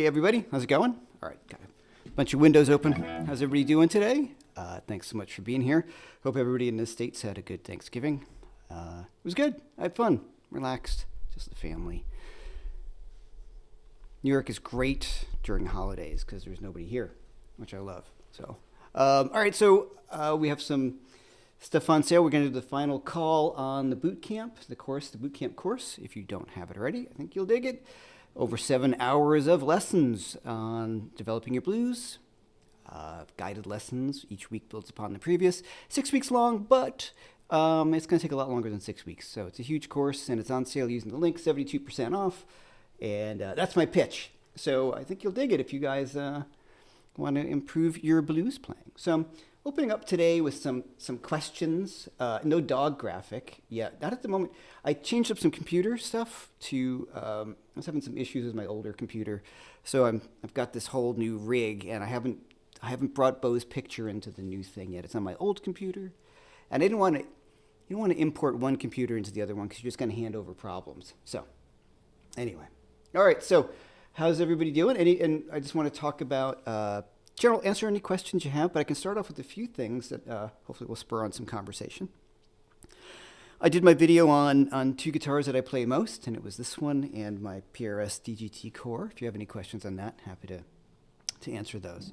Hey everybody, how's it going? All right, got a bunch of windows open. How's everybody doing today? Thanks so much for being here. Hope everybody in the States had a good Thanksgiving. It was good. I had fun, relaxed, just the family. New York is great during holidays because there's nobody here, which I love. So, all right, so we have some stuff on sale. We're going to do the final call on the boot camp, the boot camp course. If you don't have it already, I think you'll dig it. Over 7 hours of lessons on developing your blues. Guided lessons. Each week builds upon the previous. 6 weeks long, but it's going to take a lot longer than 6 weeks. So it's a huge course, and it's on sale using the link, 72% off. And that's my pitch. So I think you'll dig it if you guys want to improve your blues playing. So I'm opening up today with some questions. No dog graphic yet. Not at the moment. I changed up some computer stuff to, I was having some issues with my older computer. So I've got this whole new rig, and I haven't brought Bo's picture into the new thing yet. It's on my old computer. And I didn't want to import one computer into the other one because you're just going to hand over problems. So anyway. All right, so how's everybody doing? And I just want to talk about answer any questions you have, but I can start off with a few things that hopefully will spur on some conversation. I did my video on two guitars that I play most, and it was this one and my PRS DGT Core. If you have any questions on that, happy to answer those.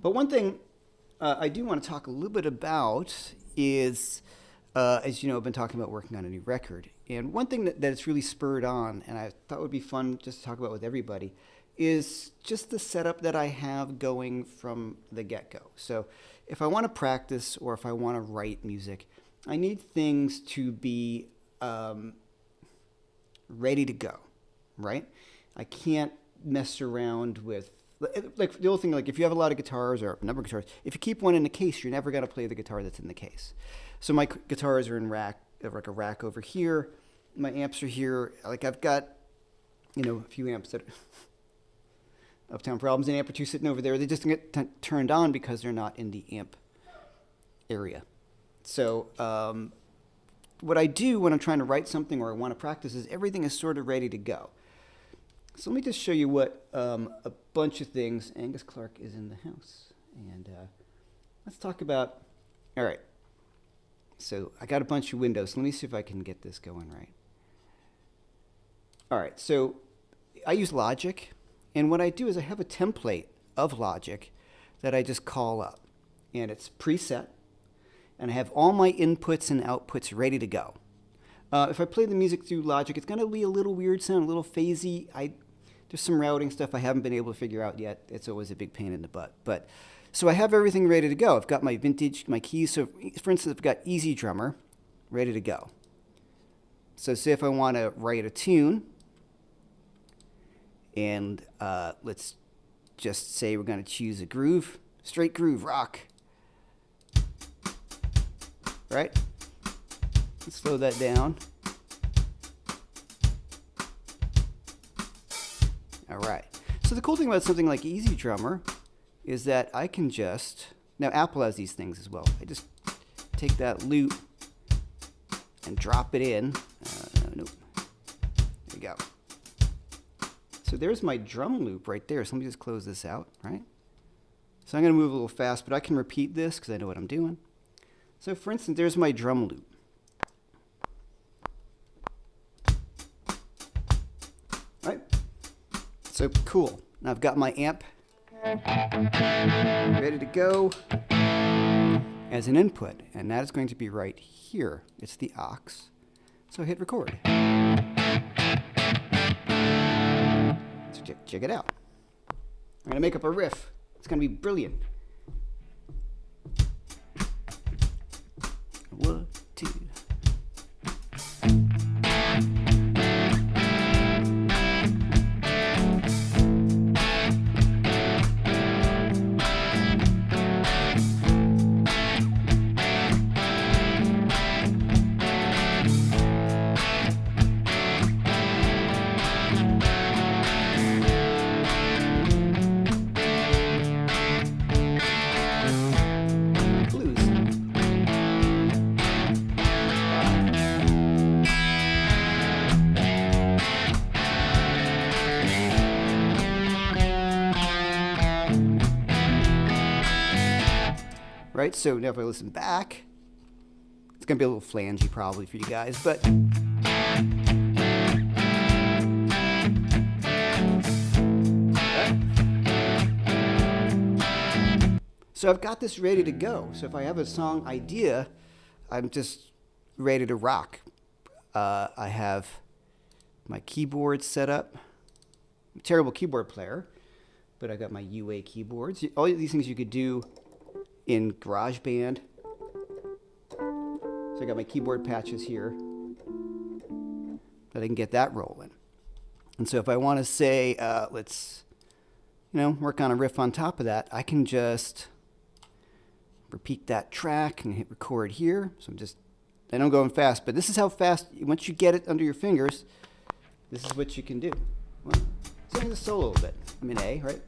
But one thing I do want to talk a little bit about is, as you know, I've been talking about working on a new record. And one thing that it's really spurred on, and I thought would be fun just to talk about with everybody, is just the setup that I have going from the get-go. So if I want to practice or if I want to write music, I need things to be ready to go, right? I can't mess around with, like the old thing, like if you have a lot of guitars or a number of guitars, if you keep one in the case, you're never going to play the guitar that's in the case. So my guitars are in like a rack over here. My amps are here. Like I've got, a few amps that are Uptown Problems, an amp or two sitting over there. They just get turned on because they're not in the amp area. So what I do when I'm trying to write something or I want to practice is everything is sort of ready to go. So let me just show you what a bunch of things. Angus Clark is in the house. And let's talk about, all right. So I got a bunch of windows. So let me see if I can get this going right. All right, so I use Logic. And what I do is I have a template of Logic that I just call up. And it's preset. And I have all my inputs and outputs ready to go. If I play the music through Logic, it's going to be a little weird sound, a little phasey. There's some routing stuff I haven't been able to figure out yet. It's always a big pain in the butt. So I have everything ready to go. I've got my keys. So for instance, I've got Easy Drummer ready to go. So say if I want to write a tune, and let's just say we're going to choose a groove, straight groove, rock. Right? Let's slow that down. All right. So the cool thing about something like Easy Drummer is that I can just, now Apple has these things as well. I just take that loop and drop it in. Nope. There you go. So there's my drum loop right there. So let me just close this out, right? So I'm going to move a little fast, but I can repeat this because I know what I'm doing. So for instance, there's my drum loop. Right? So cool. Now I've got my amp ready to go as an input, and that is going to be right here. It's the aux. So hit record. So check it out. I'm going to make up a riff. It's going to be brilliant. 1, 2. right? So now if I listen back, it's going to be a little flangy probably for you guys, but... So I've got this ready to go. So if I have a song idea, I'm just ready to rock. I have my keyboard set up. I'm a terrible keyboard player, but I got my UA keyboards. All these things you could do in GarageBand. So I got my keyboard patches here, that I can get that rolling. And so if I want to say, let's, work on a riff on top of that, I can just repeat that track and hit record here. So I know I'm going fast, but this is how fast, once you get it under your fingers, this is what you can do. Well, sing the solo a little bit. I'm in A, right?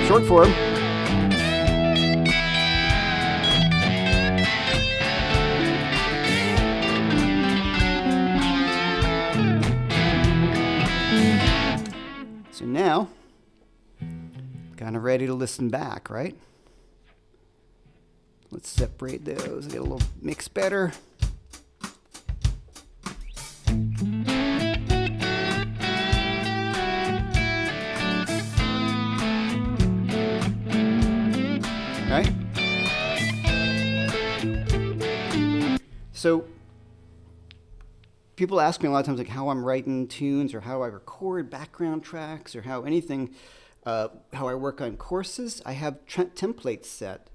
Short form. So now, kind of ready to listen back, right? Let's separate those, get a little mix better. Right? So people ask me a lot of times like how I'm writing tunes or how I record background tracks or how anything, how I work on courses. I have templates set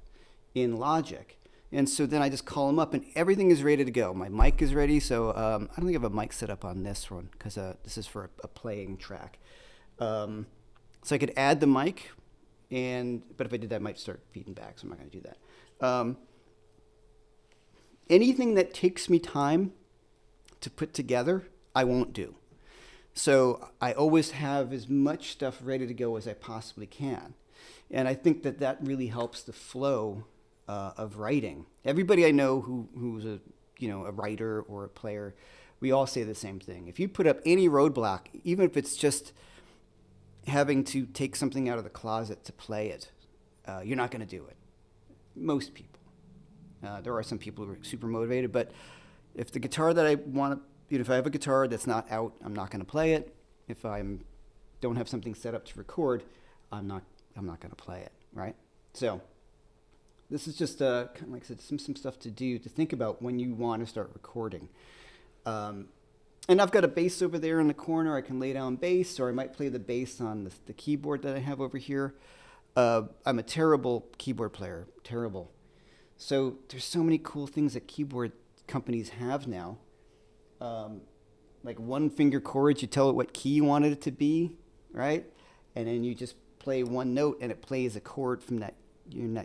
in Logic. And so then I just call them up and everything is ready to go. My mic is ready. So I don't think I have a mic set up on this one because this is for a playing track. So I could add the mic. But if I did that, I might start feeding back, so I'm not going to do that. Anything that takes me time to put together, I won't do. So I always have as much stuff ready to go as I possibly can. And I think that really helps the flow of writing. Everybody I know who's a writer or a player, we all say the same thing. If you put up any roadblock, even if it's just having to take something out of the closet to play it, you're not going to do it. Most people. There are some people who are super motivated, but if the guitar that I want to, if I have a guitar that's not out, I'm not going to play it. If I don't have something set up to record, I'm not going to play it, right? So this is just kind of like I said, some stuff to do, to think about when you want to start recording. And I've got a bass over there in the corner. I can lay down bass, or I might play the bass on the keyboard that I have over here. I'm a terrible keyboard player, terrible. So there's so many cool things that keyboard companies have now. Like one finger chords, you tell it what key you wanted it to be, right? And then you just play one note and it plays a chord from that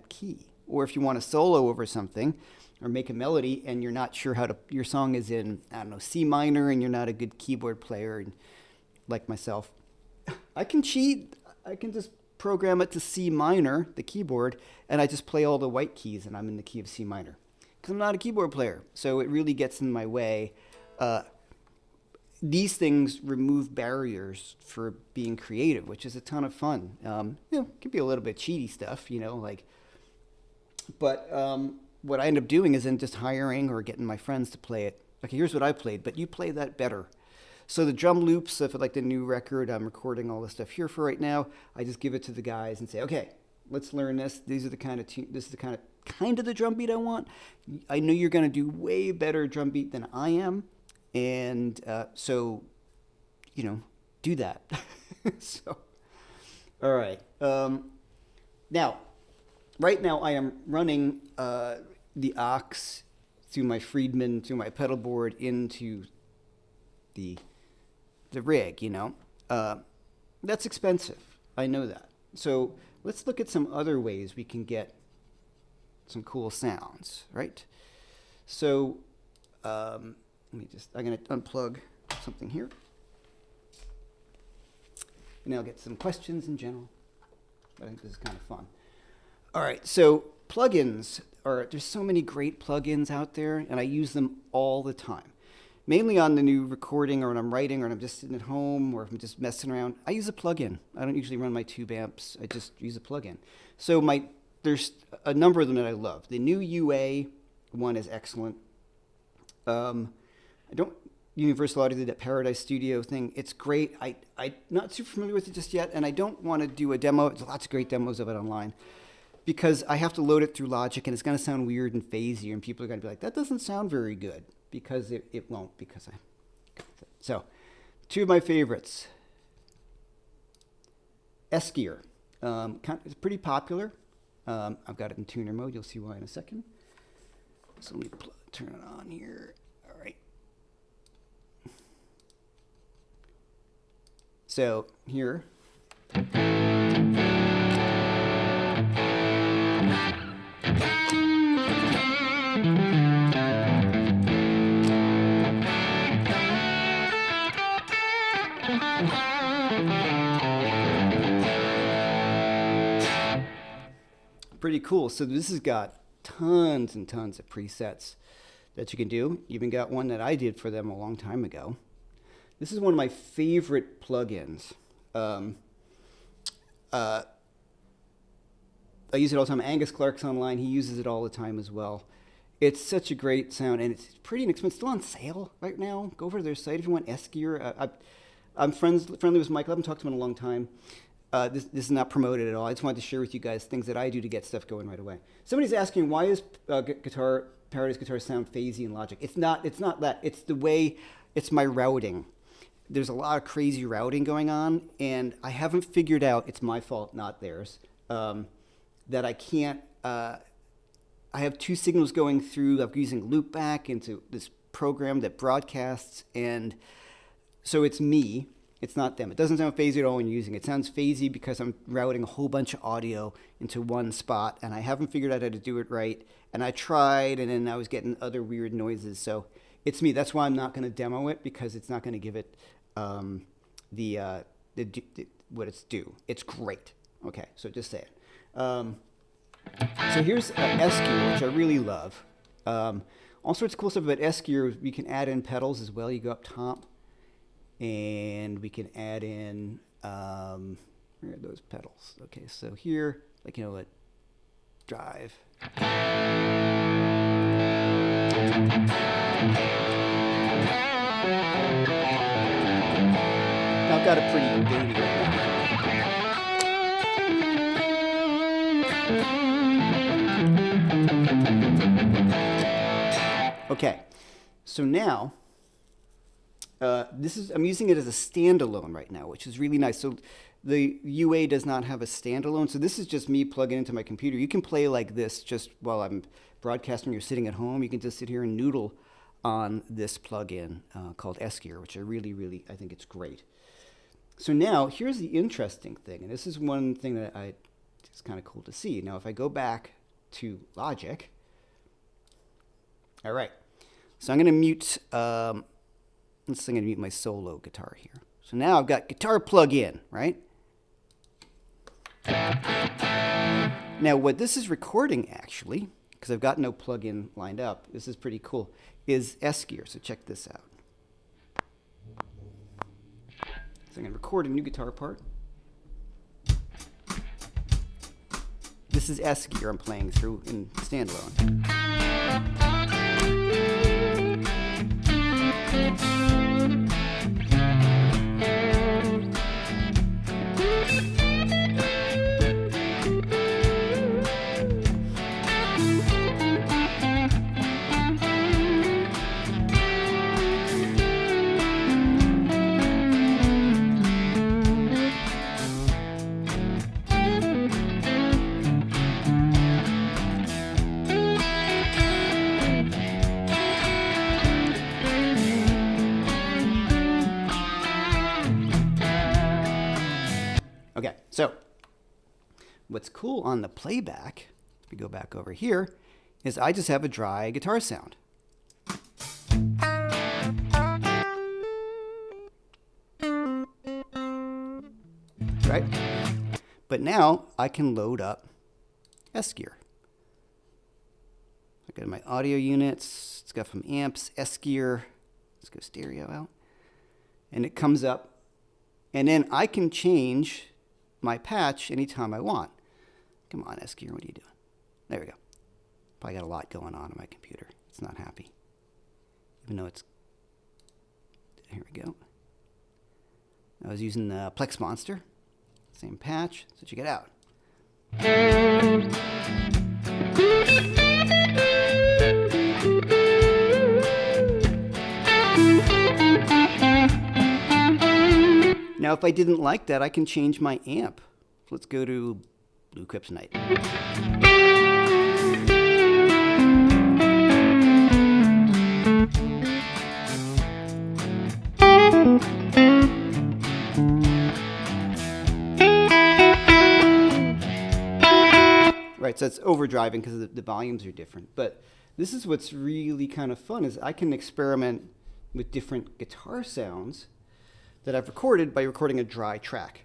key. Or if you want to solo over something, or make a melody and you're not sure your song is in, C minor, and you're not a good keyboard player, and like myself, I can cheat. I can just program it to C minor, the keyboard, and I just play all the white keys and I'm in the key of C minor. Because I'm not a keyboard player, so it really gets in my way. These things remove barriers for being creative, which is a ton of fun. It can be a little bit cheaty stuff, but what I end up doing is then just hiring or getting my friends to play it. Okay, here's what I played, but you play that better. So the drum loops, if like the new record, I'm recording all this stuff here for right now. I just give it to the guys and say, okay, let's learn this. This is the kind of the drum beat I want. I know you're going to do way better drum beat than I am, and so do that. So, all right. Now, right now I am running the aux through my Friedman, through my pedal board into the rig, That's expensive. I know that. So let's look at some other ways we can get some cool sounds, right? So I'm going to unplug something here. And I'll get some questions in general. I think this is kind of fun. All right, so plugins there's so many great plugins out there, and I use them all the time. Mainly on the new recording, or when I'm writing, or when I'm just sitting at home, or if I'm just messing around, I use a plugin. I don't usually run my tube amps. I just use a plugin. So there's a number of them that I love. The new UA one is excellent. Universal Audio did that Paradise Studio thing. It's great. I'm not super familiar with it just yet, and I don't want to do a demo. There's lots of great demos of it online, because I have to load it through Logic, and it's going to sound weird and phasey, and people are going to be like, that doesn't sound very good, because it won't, because I got it. So, two of my favorites. S-Gear. It's pretty popular. I've got it in tuner mode. You'll see why in a second. So let me turn it on here. All right. So here. Pretty cool. So this has got tons and tons of presets that you can do. Even got one that I did for them a long time ago. This is one of my favorite plugins. I use it all the time. Angus Clark's online. He uses it all the time as well. It's such a great sound, and it's pretty inexpensive. Still on sale right now. Go over to their site if you want S-Gear. I'm friendly with Michael. I haven't talked to him in a long time. This is not promoted at all. I just wanted to share with you guys things that I do to get stuff going right away. Somebody's asking, why is Paradise Guitar sound phasey in Logic? It's not that. It's the way, it's my routing. There's a lot of crazy routing going on, and I haven't figured out, it's my fault, not theirs, that I can't, I have two signals going through. I'm using loopback into this program that broadcasts, and so it's me. It's not them. It doesn't sound phasey at all when you're using it. It sounds phasey because I'm routing a whole bunch of audio into one spot, and I haven't figured out how to do it right. And I tried, and then I was getting other weird noises. So it's me. That's why I'm not going to demo it, because it's not going to give it what it's due. It's great. Okay, so just say it. So here's S-Gear, which I really love. All sorts of cool stuff about S-Gear. We can add in pedals as well. You go up top. And we can add in, where are those pedals? Okay, so here, like, drive. Now I've got a pretty baby right now. Okay, so now, I'm using it as a standalone right now, which is really nice. So the UA does not have a standalone. So this is just me plugging into my computer. You can play like this just while I'm broadcasting. You're sitting at home. You can just sit here and noodle on this plugin called S-Gear, which I really, I think it's great. So now here's the interesting thing. And this is one thing that it's kind of cool to see. Now, if I go back to Logic. All right. So I'm going to mute... I'm going to mute my solo guitar here. So now I've got guitar plug-in, right? Now what this is recording, actually, because I've got no plug-in lined up, this is pretty cool, is S-Gear. So check this out. So I'm going to record a new guitar part. This is S-Gear I'm playing through in standalone. Okay, so what's cool on the playback, we go back over here, is I just have a dry guitar sound. Right? But now I can load up S gear. I go to my audio units, it's got from amps, S gear, let's go stereo out. And it comes up, and then I can change my patch anytime I want. Come on, S gear, what are you doing? There we go. Probably got a lot going on my computer. It's not happy. Even though it's, here we go. I was using the Plex Monster. Same patch, so check it out. Now, if I didn't like that, I can change my amp. Let's go to Blue Kryptonite. Right, so it's overdriving because the volumes are different. But this is what's really kind of fun, is I can experiment with different guitar sounds that I've recorded by recording a dry track.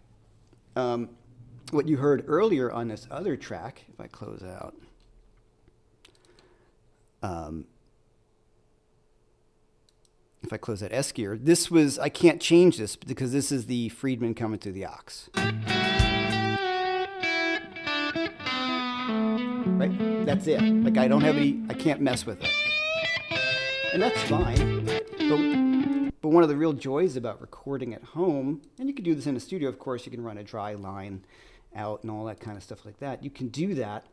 What you heard earlier on this other track, if I close out, if I close that S gear, this was, I can't change this because this is the Friedman coming through the aux. Right? That's it. Like I don't have any, I can't mess with it. And that's fine. But one of the real joys about recording at home, and you can do this in a studio, of course, you can run a dry line out and all that kind of stuff like that. You can do that.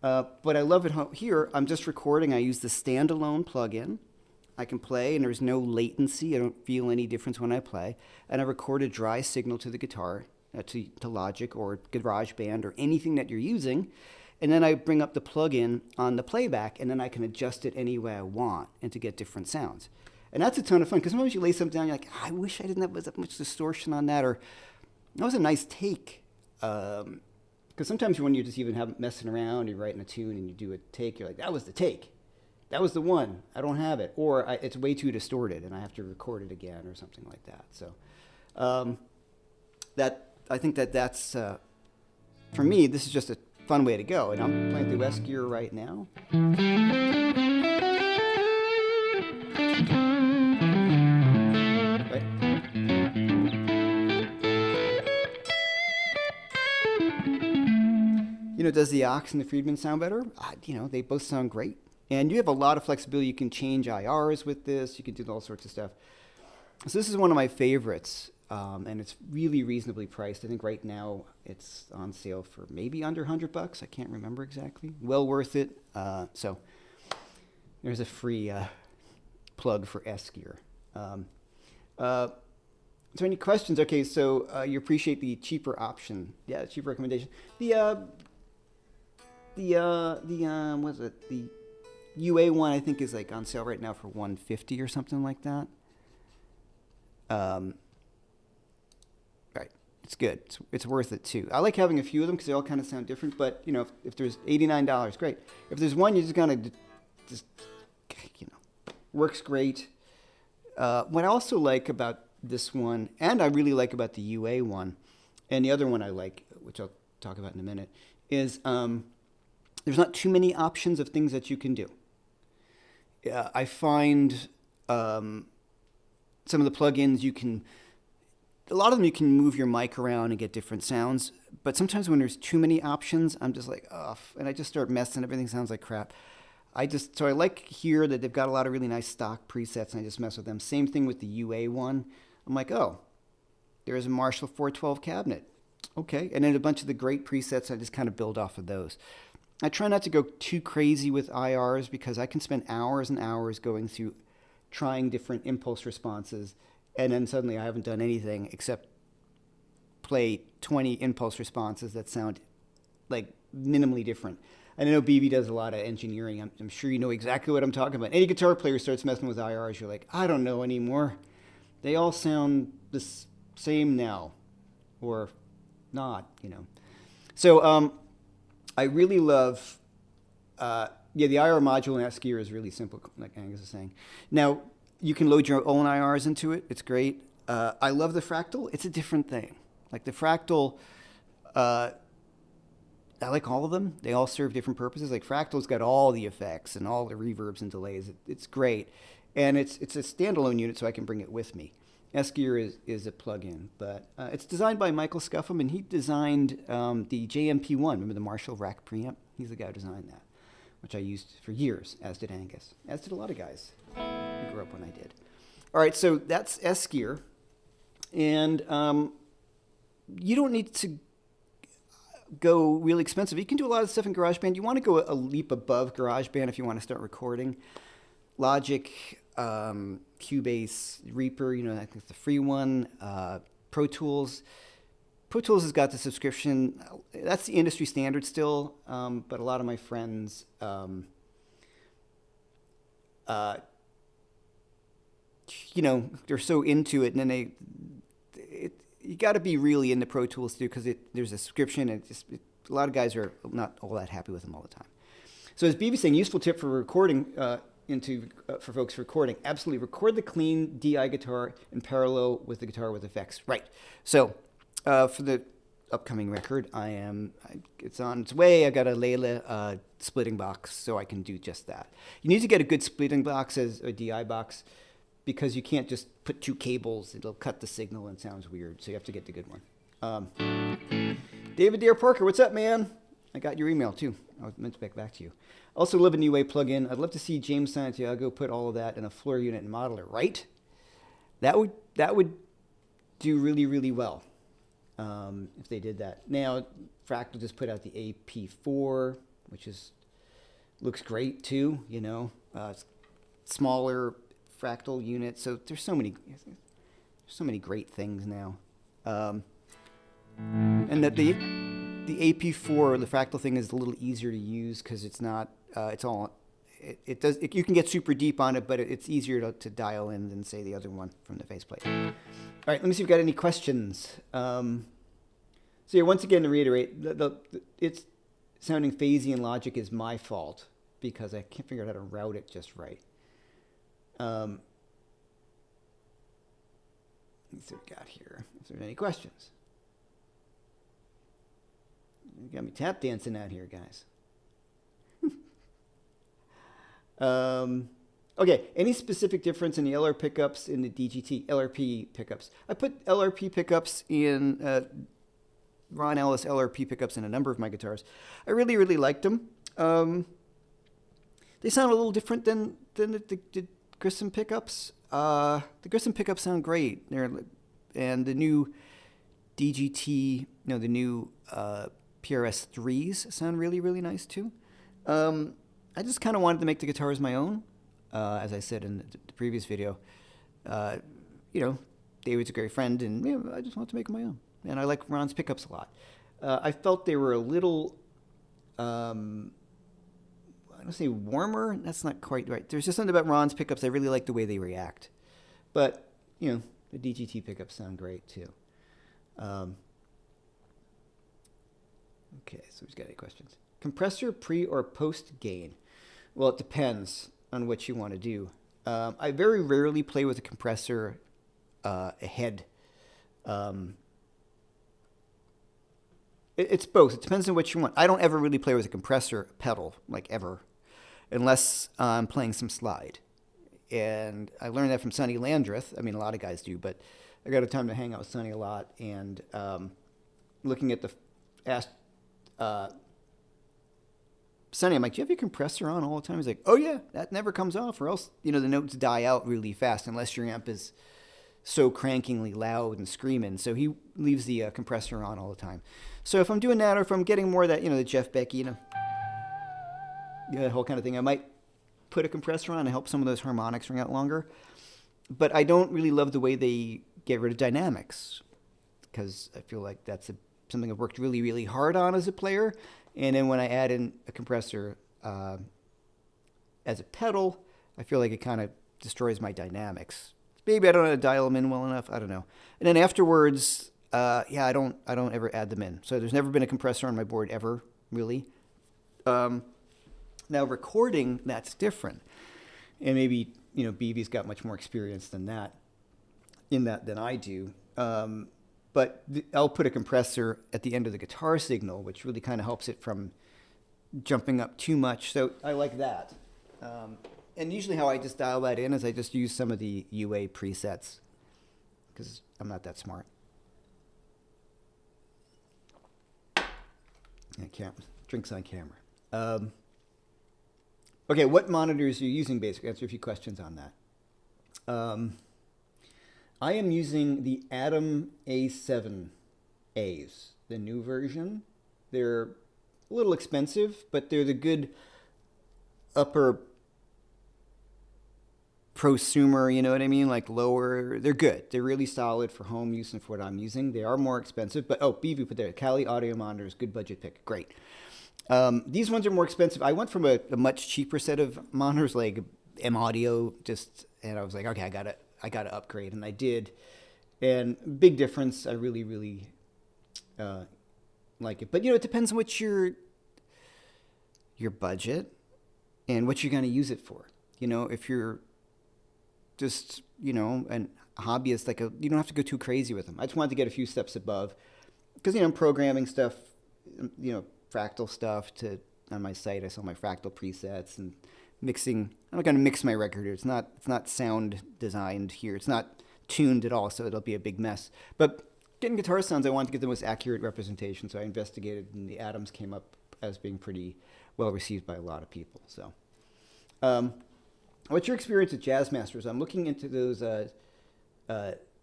But I love it here. I'm just recording. I use the standalone plugin. I can play, and there's no latency. I don't feel any difference when I play. And I record a dry signal to the guitar, to Logic or GarageBand or anything that you're using. And then I bring up the plugin on the playback, and then I can adjust it any way I want and to get different sounds. And that's a ton of fun, because sometimes you lay something down, you're like, I wish I didn't have that much distortion on that, or that was a nice take. Because sometimes when you're just even messing around, you're writing a tune and you do a take, you're like, that was the take. That was the one. I don't have it. Or it's way too distorted, and I have to record it again or something like that. So I think that's, for me, this is just a fun way to go. And I'm playing through S gear right now. Right? You know, does the aux and the Friedman sound better? You know, they both sound great. And you have a lot of flexibility. You can change IRs with this. You can do all sorts of stuff. So this is one of my favorites. And it's really reasonably priced. I think right now it's on sale for maybe under $100. I can't remember exactly. Well worth it. So there's a free plug for S gear. So any questions? Okay, so you appreciate the cheaper option. Yeah, cheaper recommendation. What is it? The UA one I think is like on sale right now for $150 or something like that. Right, it's good. It's worth it too. I like having a few of them because they all kind of sound different. But you know, if there's $89, great. If there's one, you just gotta works great. What I also like about this one, and I really like about the UA one, and the other one I like, which I'll talk about in a minute, is there's not too many options of things that you can do. I find some of the plugins a lot of them you can move your mic around and get different sounds, but sometimes when there's too many options, I'm just like, ugh, and I just start messing, everything sounds like crap. So I like here that they've got a lot of really nice stock presets, and I just mess with them. Same thing with the UA one. I'm like, oh, there's a Marshall 412 cabinet. Okay, and then a bunch of the great presets, I just kind of build off of those. I try not to go too crazy with IRs because I can spend hours and hours going through trying different impulse responses, and then suddenly I haven't done anything except play 20 impulse responses that sound like minimally different. And I know BB does a lot of engineering. I'm sure you know exactly what I'm talking about. Any guitar player starts messing with IRs, you're like, I don't know anymore. They all sound the same now, or not, you know. So I really love Yeah, the IR module in that skier is really simple, like Angus is saying. Now, you can load your own IRs into it. It's great. I love the fractal. It's a different thing. Like the fractal, I like all of them. They all serve different purposes. Like Fractal's got all the effects and all the reverbs and delays. It's great. And it's a standalone unit, so I can bring it with me. Eskier is a plugin, but it's designed by Michael Scuffham, and he designed the JMP1. Remember the Marshall rack preamp? He's the guy who designed that, which I used for years, as did Angus, as did a lot of guys who grew up when I did. All right, so that's Eskier. And you don't need to go really expensive. You can do a lot of stuff in GarageBand. You want to go a leap above GarageBand if you want to start recording. Logic, Cubase, Reaper, I think it's the free one. Pro Tools. Pro Tools has got the subscription. That's the industry standard still, but a lot of my friends they're so into it, and then you got to be really into Pro Tools too, because there's a subscription, and a lot of guys are not all that happy with them all the time. So as BB's saying, useful tip for recording for folks recording: absolutely record the clean DI guitar in parallel with the guitar with effects. Right. So for the upcoming record, it's on its way. I got a Layla splitting box, so I can do just that. You need to get a good splitting box as a DI box, because you can't just put two cables. It'll cut the signal and it sounds weird. So you have to get the good one. David Deere Parker, what's up, man? I got your email too. I was meant to get back to you. Also, Live a New Way plugin. I'd love to see James Santiago put all of that in a floor unit and modeler, right? That would do really, really well if they did that. Now, Fractal just put out the AP4, which looks great too. Smaller Fractal unit. So there's so many great things now. And that the AP4, the Fractal thing, is a little easier to use because it's not. You can get super deep on it, but it's easier to dial in than say the other one from the faceplate. All right, let me see if we've got any questions. So yeah, once again to reiterate, it's sounding phasey in Logic is my fault because I can't figure out how to route it just right. Let's see what we got here. If there's any questions. You got me tap dancing out here, guys. Okay, any specific difference in the LR pickups in the LRP pickups? I put LRP pickups in Ron Ellis LRP pickups in a number of my guitars. I really, really liked them. They sound a little different than the Grissom pickups. The Grissom pickups sound great. And the new DGT, the new PRS 3s sound really, really nice too. I just kind of wanted to make the guitars my own. As I said in the previous video, David's a great friend, and I just wanted to make them my own. And I like Ron's pickups a lot. I felt they were a little, I don't say warmer. That's not quite right. There's just something about Ron's pickups. I really like the way they react. But, the DGT pickups sound great too. Okay, so who's got any questions? Compressor pre or post gain? Well, it depends on what you want to do. I very rarely play with a compressor ahead. It's both. It depends on what you want. I don't ever really play with a compressor pedal, like ever, unless I'm playing some slide. And I learned that from Sonny Landreth. I mean, a lot of guys do, but I got a time to hang out with Sonny a lot. And looking at Sonny, I'm like, do you have your compressor on all the time? He's like, oh yeah, that never comes off, or else, the notes die out really fast unless your amp is so crankingly loud and screaming. So he leaves the compressor on all the time. So if I'm doing that, or if I'm getting more of that, the Jeff Beck, that whole kind of thing, I might put a compressor on to help some of those harmonics ring out longer. But I don't really love the way they get rid of dynamics, because I feel like that's something I've worked really, really hard on as a player. And then when I add in a compressor as a pedal, I feel like it kind of destroys my dynamics. Maybe I don't know how to dial them in well enough. I don't know. And then afterwards, I don't ever add them in. So there's never been a compressor on my board ever, really. Now recording, that's different. And maybe, BV's got much more experience than that, than I do. But I'll put a compressor at the end of the guitar signal, which really kind of helps it from jumping up too much. So I like that. And usually how I just dial that in is I just use some of the UA presets because I'm not that smart. I can't. Drinks on camera. Okay, what monitors are you using, basically? Answer a few questions on that. I am using the Atom A7As, the new version. They're a little expensive, but they're the good upper prosumer, you know what I mean? Like lower, they're good. They're really solid for home use and for what I'm using. They are more expensive, but BV put there, Kali audio monitors, good budget pick, great. These ones are more expensive. I went from a much cheaper set of monitors, like M Audio, and I was like, okay, I gotta upgrade, and I did. And big difference. I really, really like it. But it depends on what your budget and what you're gonna use it for. If you're just an hobbyist, you don't have to go too crazy with them. I just wanted to get a few steps above because I'm programming stuff, fractal stuff on my site. I sell my fractal presets and mixing. I'm not going to mix my record here. It's not sound designed here. It's not tuned at all, so it'll be a big mess. But getting guitar sounds, I wanted to get the most accurate representation, so I investigated, and the Atoms came up as being pretty well received by a lot of people. So, what's your experience with Jazz Masters? I'm looking into those. I'm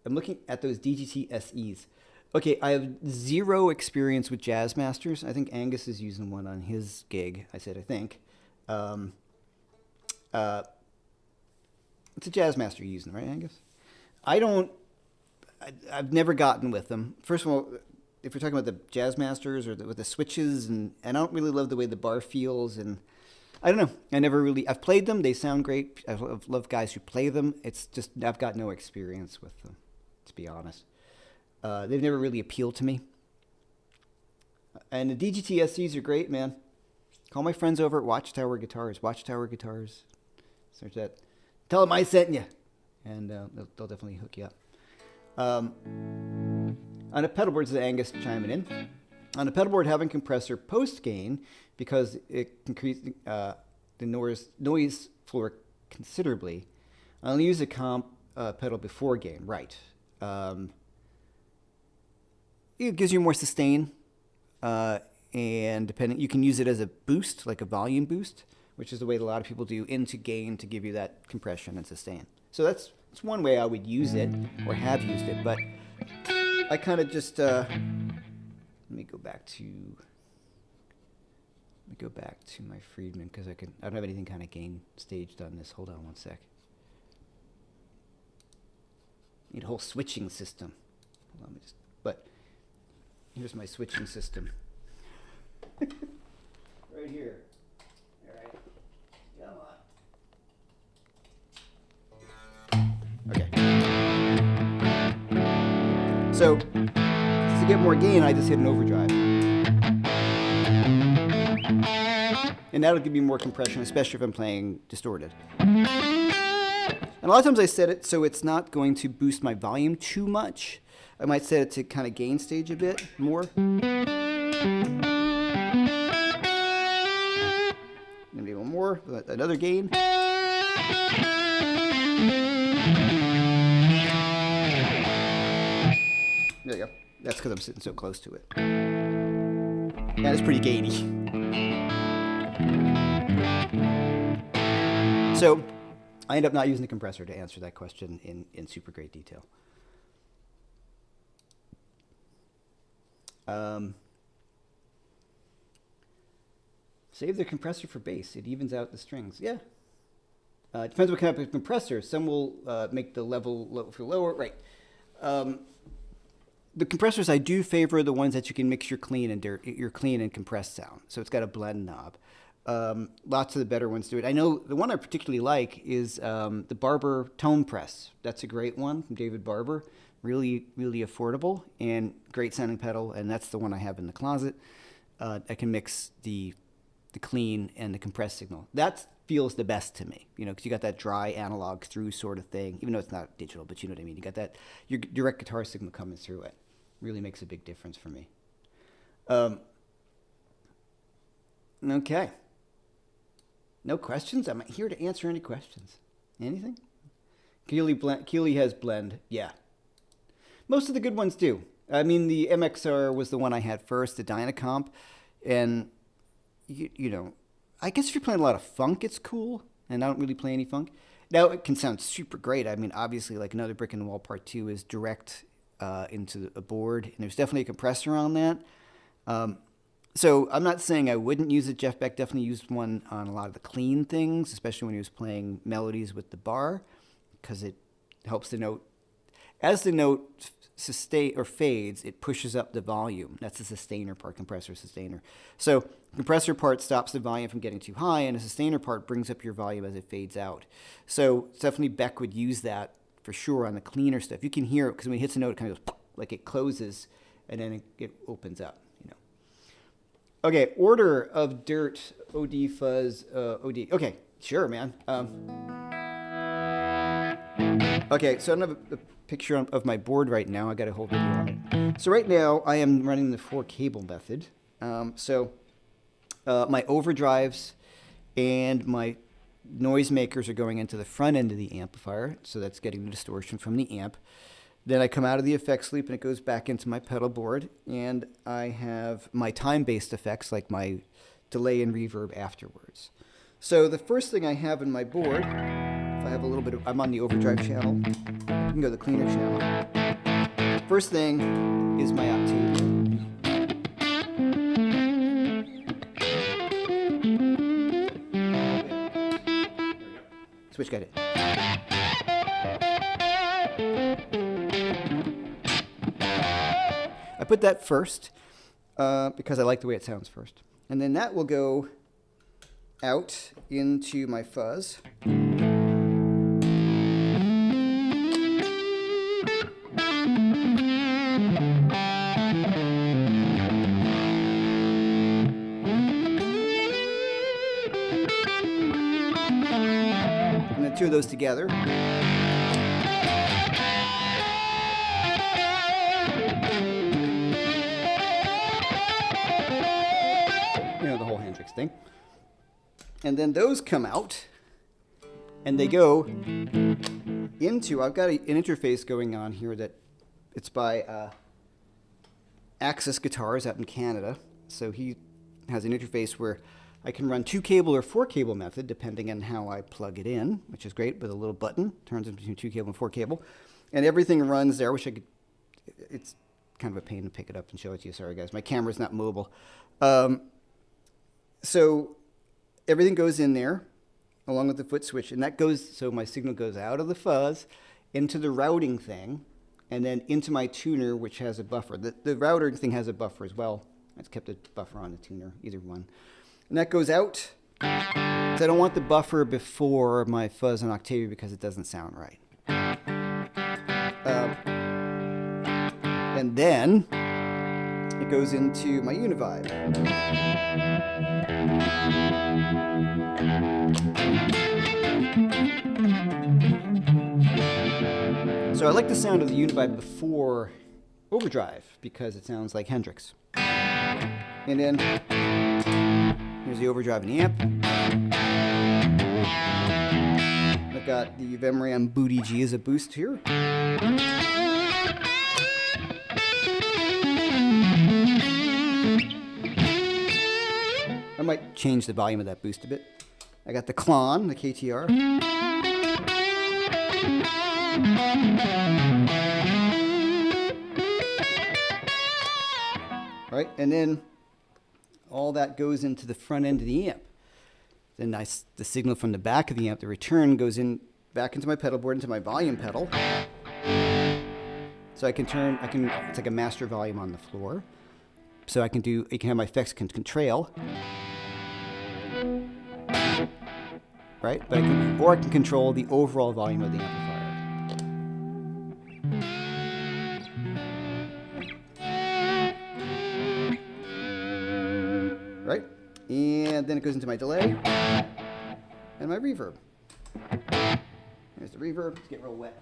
looking at those DGT SEs. Okay, I have zero experience with Jazz Masters. I think Angus is using one on his gig. I think. It's a Jazz Master you're using, right, Angus? I've never gotten with them. First of all, if you're talking about the Jazz Masters or with the switches, and I don't really love the way the bar feels, and I don't know. I've played them. They sound great. I love guys who play them. It's just, I've got no experience with them, to be honest. They've never really appealed to me. And the DGT SEs are great, man. Call my friends over at Watchtower Guitars. Watchtower Guitars. Search that. Tell them I sent you. And they'll definitely hook you up. On a pedal board, this is Angus chiming in. On a pedal board, having compressor post gain because it increases the noise floor considerably. I only use a comp pedal before gain, right? It gives you more sustain, and you can use it as a boost, like a volume boost, which is the way that a lot of people do into gain to give you that compression and sustain. So that's one way I would use it or have used it, but I kind of just let me go back to my Friedman because I don't have anything kind of gain staged on this. Hold on one sec. Need a whole switching system. Hold on, but here's my switching system. Right here. All right. Come on. Okay. So, to get more gain, I just hit an overdrive. And that'll give me more compression, especially if I'm playing distorted. And a lot of times I set it so it's not going to boost my volume too much. I might set it to kind of gain stage a bit more. Maybe a little more, another gain. There you go. That's because I'm sitting so close to it. Yeah, it's pretty gainy. So I end up not using the compressor to answer that question in super great detail. Save the compressor for bass. It evens out the strings. Yeah. It depends what kind of compressor. Some will make the level for lower. Right. The compressors I do favor the ones that you can mix your clean and compressed sound. So it's got a blend knob. Lots of the better ones do it. I know the one I particularly like is the Barber Tone Press. That's a great one from David Barber. Really, really affordable and great sounding pedal. And that's the one I have in the closet. I can mix the the clean and the compressed signal. That feels the best to me, because you got that dry analog through sort of thing, even though it's not digital, but you know what I mean. You got that, your direct guitar signal coming through it. Really makes a big difference for me. Okay. No questions? I'm here to answer any questions. Anything? Keeley has blend. Yeah. Most of the good ones do. I mean, the MXR was the one I had first, the Dynacomp. And, I guess if you're playing a lot of funk, it's cool. And I don't really play any funk. Now, it can sound super great. I mean, obviously, like Another Brick in the Wall Part 2 is direct into a board. And there's definitely a compressor on that. So I'm not saying I wouldn't use it. Jeff Beck definitely used one on a lot of the clean things, especially when he was playing melodies with the bar, because it helps the note. As the note sustain or fades, it pushes up the volume. That's the sustainer part, compressor, sustainer. So the compressor part stops the volume from getting too high, and the sustainer part brings up your volume as it fades out. So definitely Beck would use that for sure on the cleaner stuff. You can hear it because when it hits a note, it kind of goes like it closes, and then it opens up. Okay, order of dirt, OD, fuzz, OD. Okay, sure, man. Okay, so I don't have a picture of my board right now. I got a whole video on it. So right now, I am running the 4-cable method. My overdrives and my noisemakers are going into the front end of the amplifier, so that's getting the distortion from the amp. Then I come out of the effects loop and it goes back into my pedal board, and I have my time-based effects like my delay and reverb afterwards. So the first thing I have in my board, if I have a little bit of, I'm on the overdrive channel, you can go to the cleaner channel. First thing is my Octavia. Switch got it. I put that first because I like the way it sounds first. And then that will go out into my fuzz. And the two of those together. The whole Hendrix thing. And then those come out and they go into, I've got an interface going on here that it's by Axis Guitars out in Canada. So he has an interface where I can run 2-cable or 4-cable method depending on how I plug it in, which is great, with a little button, turns it between 2-cable and 4-cable. And everything runs there. I wish I could, it's kind of a pain to pick it up and show it to you. Sorry guys, my camera's not mobile. So everything goes in there along with the foot switch, and that goes, so my signal goes out of the fuzz into the routing thing and then into my tuner, which has a buffer. The routing thing has a buffer as well. I've kept a buffer on the tuner, either one. And that goes out. So I don't want the buffer before my fuzz on Octavia because it doesn't sound right. And then it goes into my Univibe. So I like the sound of the Univibe before overdrive because it sounds like Hendrix. And then here's the overdrive in the amp. I've got the Vemram Booty G as a boost here. I might change the volume of that boost a bit. I got the Klon, the KTR. Right, and then all that goes into the front end of the amp. Then the signal from the back of the amp, the return, goes in back into my pedal board, into my volume pedal. So it's like a master volume on the floor. So you can have my effects contrail. Right? But I can control the overall volume of the amplifier. Right? And then goes into my delay and my reverb. There's the reverb. Let's get real wet.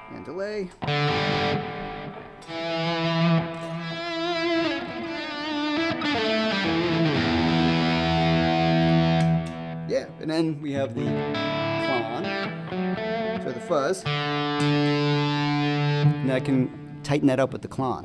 And delay. Yeah, and then we have the clon, so the fuzz. And I can tighten that up with the clon.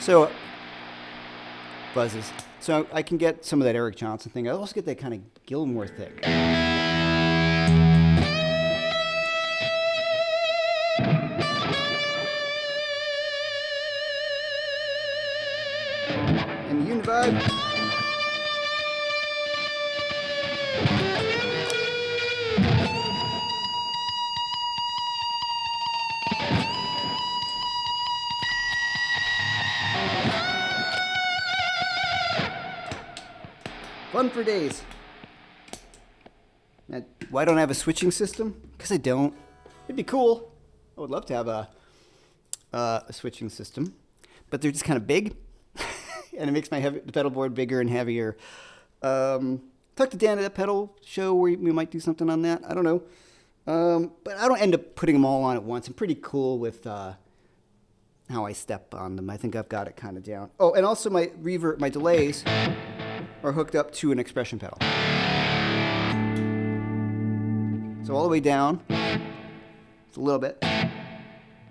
So, buzzes. So I can get some of that Eric Johnson thing. I also get that kind of Gilmore thing. And the Univibe. Fun for days. Now, why don't I have a switching system? Because I don't. It'd be cool. I would love to have a switching system, but they're just kind of big, and it makes my the pedal board bigger and heavier. Talk to Dan at that pedal show where we might do something on that. I don't know, but I don't end up putting them all on at once. I'm pretty cool with how I step on them. I think I've got it kind of down. Oh, and also my reverb, my delays are hooked up to an expression pedal. So all the way down, it's a little bit. You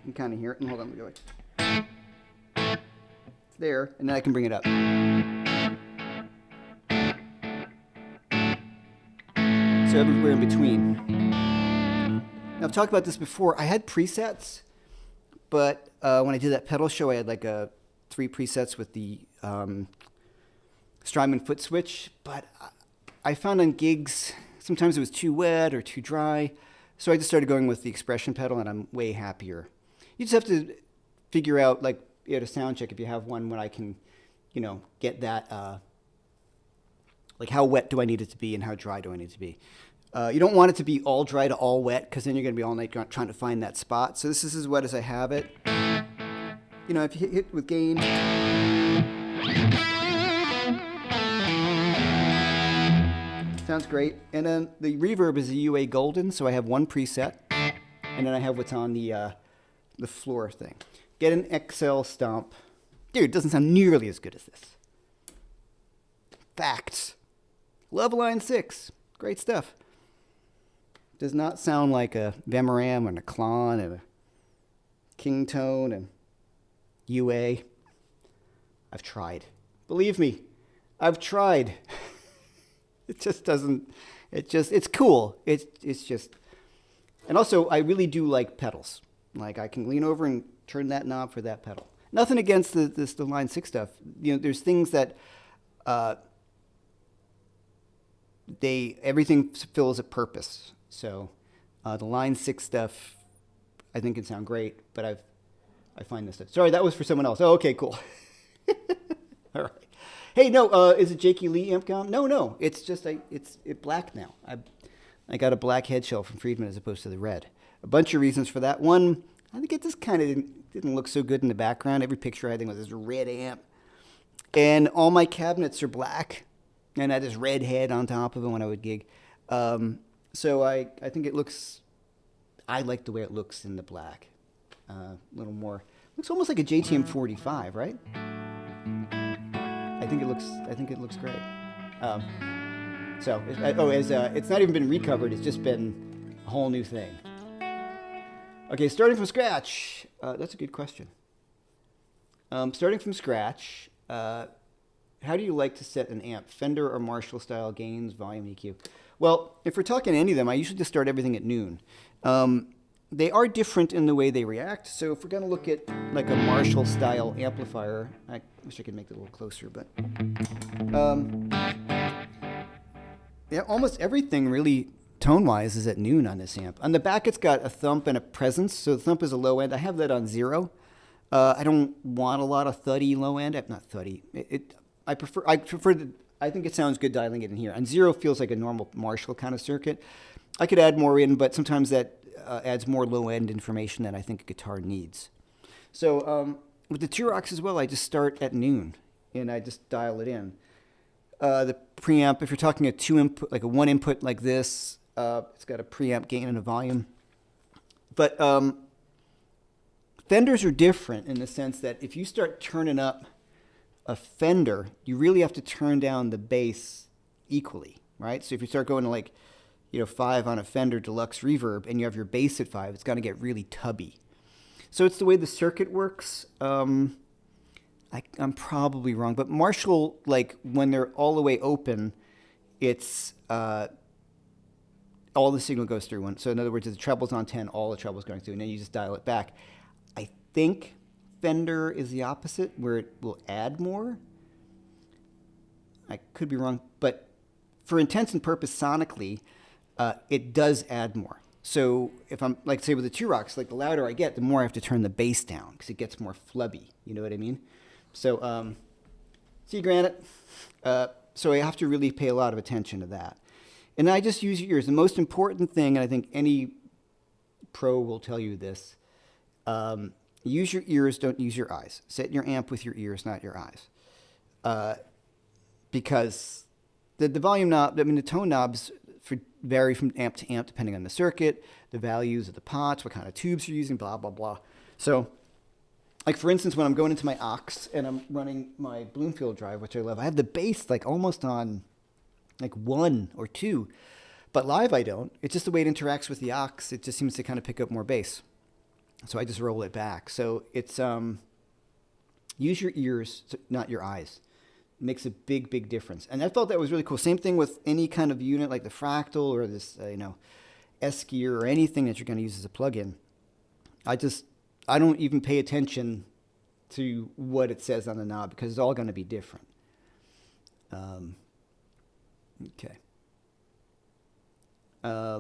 can kind of hear it. And hold on, let me go. It's there, and then I can bring it up. So everywhere in between. Now I've talked about this before. I had presets, but when I did that pedal show, I had like 3 presets with the Strymon foot switch, but I found on gigs sometimes it was too wet or too dry, so I just started going with the expression pedal, and I'm way happier. You just have to figure out, like at a sound check, if you have one when I can, get that, like how wet do I need it to be and how dry do I need it to be. You don't want it to be all dry to all wet, because then you're going to be all night trying to find that spot. So this is as wet as I have it. If you hit with gain, sounds great. And then the reverb is a UA Golden, so I have one preset, and then I have what's on the floor thing. Get an XL stomp. Dude, it doesn't sound nearly as good as this. Facts. Love line 6. Great stuff. Does not sound like a Vemoram and a Klon and a King Tone and UA. I've tried. Believe me, I've tried. It just doesn't, it's cool. It's just, and also I really do like pedals. Like I can lean over and turn that knob for that pedal. Nothing against the line 6 stuff. There's things that, everything fills a purpose. So the line 6 stuff, I think can sound great, but I find this stuff. Sorry, that was for someone else. Oh, okay, cool. All right. Hey, no, is it Jakey Lee amp count? No, it's just it's black now. I got a black head shell from Friedman as opposed to the red. A bunch of reasons for that. One, I think it just kind of didn't look so good in the background. Every picture I think was this red amp, and all my cabinets are black, and I had this red head on top of it when I would gig. So I think it looks. I like the way it looks in the black. A little more. Looks almost like a JTM 45, right? I think it looks great. It's not even been recovered. It's just been a whole new thing. Okay, starting from scratch. That's a good question. Starting from scratch, how do you like to set an amp? Fender or Marshall style gains, volume, EQ? Well, if we're talking any of them, I usually just start everything at noon. They are different in the way they react. So if we're going to look at like a Marshall style amplifier, I wish I could make it a little closer, but almost everything really tone-wise is at noon on this amp. On the back, it's got a thump and a presence. So the thump is a low end. I have that on 0. I don't want a lot of thuddy low end. Not thuddy. I think it sounds good dialing it in here. And 0 feels like a normal Marshall kind of circuit. I could add more in, but sometimes that adds more low end information than I think a guitar needs. So with the T-Rocks as well, I just start at noon and I just dial it in. The preamp, if you're talking a 2-input, like a 1-input like this, it's got a preamp gain and a volume. But Fenders are different in the sense that if you start turning up a Fender, you really have to turn down the bass equally, right? So if you start going to like, 5 on a Fender Deluxe Reverb and you have your bass at 5, it's going to get really tubby. So it's the way the circuit works. I'm probably wrong, but Marshall, like when they're all the way open, it's all the signal goes through one. So in other words, if the treble's on 10, all the treble's going through, and then you just dial it back. I think Fender is the opposite, where it will add more. I could be wrong, but for intents and purpose sonically, it does add more. So if I'm, like, say with the T-Rocks, like the louder I get, the more I have to turn the bass down because it gets more flubby. You know what I mean? So, see, granted, so I have to really pay a lot of attention to that. And I just use your ears. The most important thing, and I think any pro will tell you this, use your ears, don't use your eyes. Set your amp with your ears, not your eyes. Because the volume knob, the tone knobs vary from amp to amp depending on the circuit, the values of the pots, what kind of tubes you're using, blah, blah, blah. So, like for instance, when I'm going into my aux and I'm running my Bloomfield drive, which I love, I have the bass like almost on like 1 or 2, but live I don't. It's just the way it interacts with the aux. It just seems to kind of pick up more bass. So I just roll it back. So it's use your ears, not your eyes. It makes a big, big difference. And I felt that was really cool. Same thing with any kind of unit like the Fractal or this, S-Gear or anything that you're going to use as a plugin. I don't even pay attention to what it says on the knob because it's all going to be different. Okay. Yeah,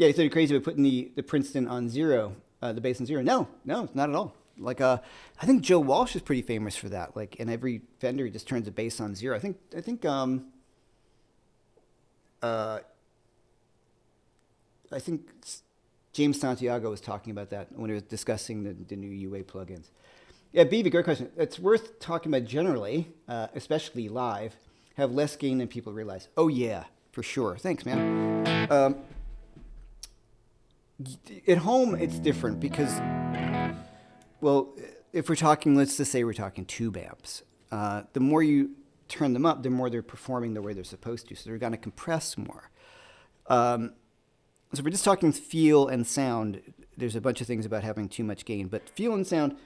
you thought you're crazy about putting the Princeton on 0, the bass on 0. No, not at all. Like, I think Joe Walsh is pretty famous for that. Like, in every Fender, he just turns the bass on 0. I think James Santiago was talking about that when he was discussing the new UA plugins. Yeah, BB, great question. It's worth talking about generally, especially live, have less gain than people realize. Oh, yeah, for sure. Thanks, man. At home, it's different because, well, if we're talking, let's just say we're talking tube amps, the more you turn them up, the more they're performing the way they're supposed to. So they're going to compress more. So if we're just talking feel and sound, there's a bunch of things about having too much gain. But feel and sound,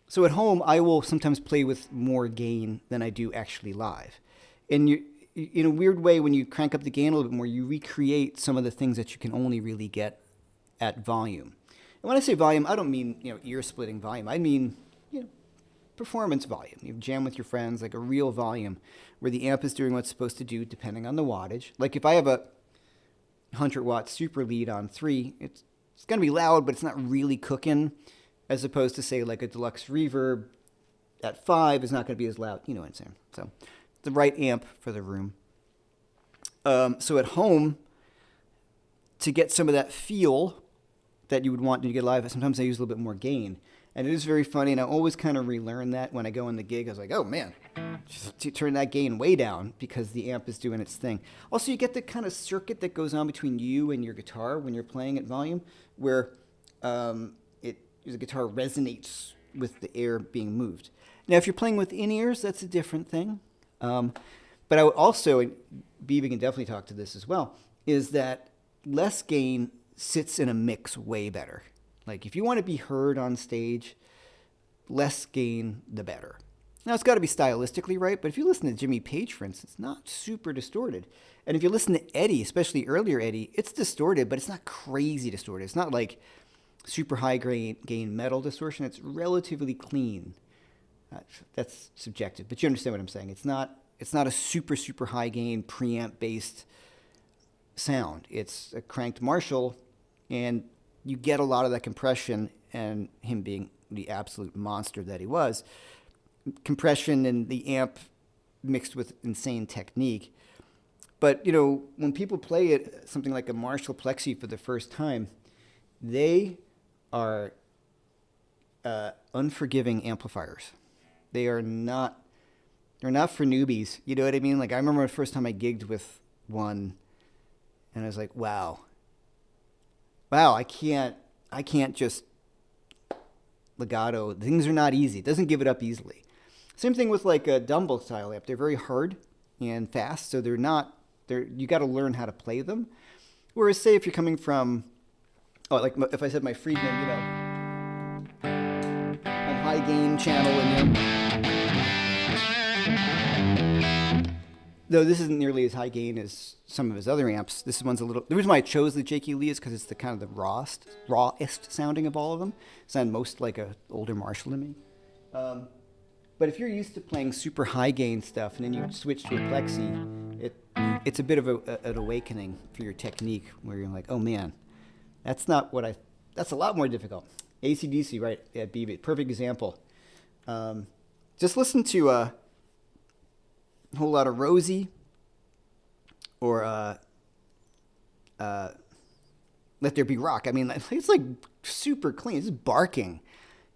so at home, I will sometimes play with more gain than I do actually live. And you, in a weird way, when you crank up the gain a little bit more, you recreate some of the things that you can only really get at volume. And when I say volume, I don't mean ear-splitting volume. I mean performance volume. You jam with your friends, like a real volume, where the amp is doing what's supposed to do depending on the wattage. Like if I have a 100-watt super lead on 3, it's going to be loud, but it's not really cooking, as opposed to, say, like a Deluxe Reverb at 5 is not going to be as loud. You know what I'm saying? So the right amp for the room. So at home, to get some of that feel that you would want to get live, sometimes I use a little bit more gain. And it is very funny, and I always kind of relearn that when I go in the gig. I was like, oh, man, just turn that gain way down because the amp is doing its thing. Also, you get the kind of circuit that goes on between you and your guitar when you're playing at volume, where the guitar resonates with the air being moved. Now, if you're playing with in-ears, that's a different thing. But I would also, and Bibi can definitely talk to this as well, is that less gain sits in a mix way better. Like if you want to be heard on stage, less gain, the better. Now it's got to be stylistically right, but if you listen to Jimmy Page, for instance, it's not super distorted. And if you listen to Eddie, especially earlier Eddie, it's distorted, but it's not crazy distorted. It's not like super high gain metal distortion. It's relatively clean. That's subjective, but you understand what I'm saying. It's not a super, super high gain preamp based sound. It's a cranked Marshall, and you get a lot of that compression, and him being the absolute monster that he was, compression and the amp mixed with insane technique. But, when people play it, something like a Marshall Plexi for the first time, they are unforgiving amplifiers. They're not for newbies. You know what I mean? Like, I remember the first time I gigged with one, and I was like, wow, I can't just legato. Things are not easy. It doesn't give it up easily. Same thing with like a Dumble style amp. They're very hard and fast, so you got to learn how to play them. Whereas, say if you're coming from, like if I said my Friedman, on high gain channel in there. Though this isn't nearly as high gain as some of his other amps. This one's a little. The reason why I chose the J.K. Lee is because it's the kind of the rawest sounding of all of them. Sound most like a older Marshall to me. But if you're used to playing super high gain stuff and then you switch to a Plexi, it's a bit of an awakening for your technique where you're like, oh man, that's a lot more difficult. AC/DC, right? Yeah, BB, perfect example. Just listen to a whole lot of Rosie or Let There Be Rock. I mean, it's like super clean. It's just barking.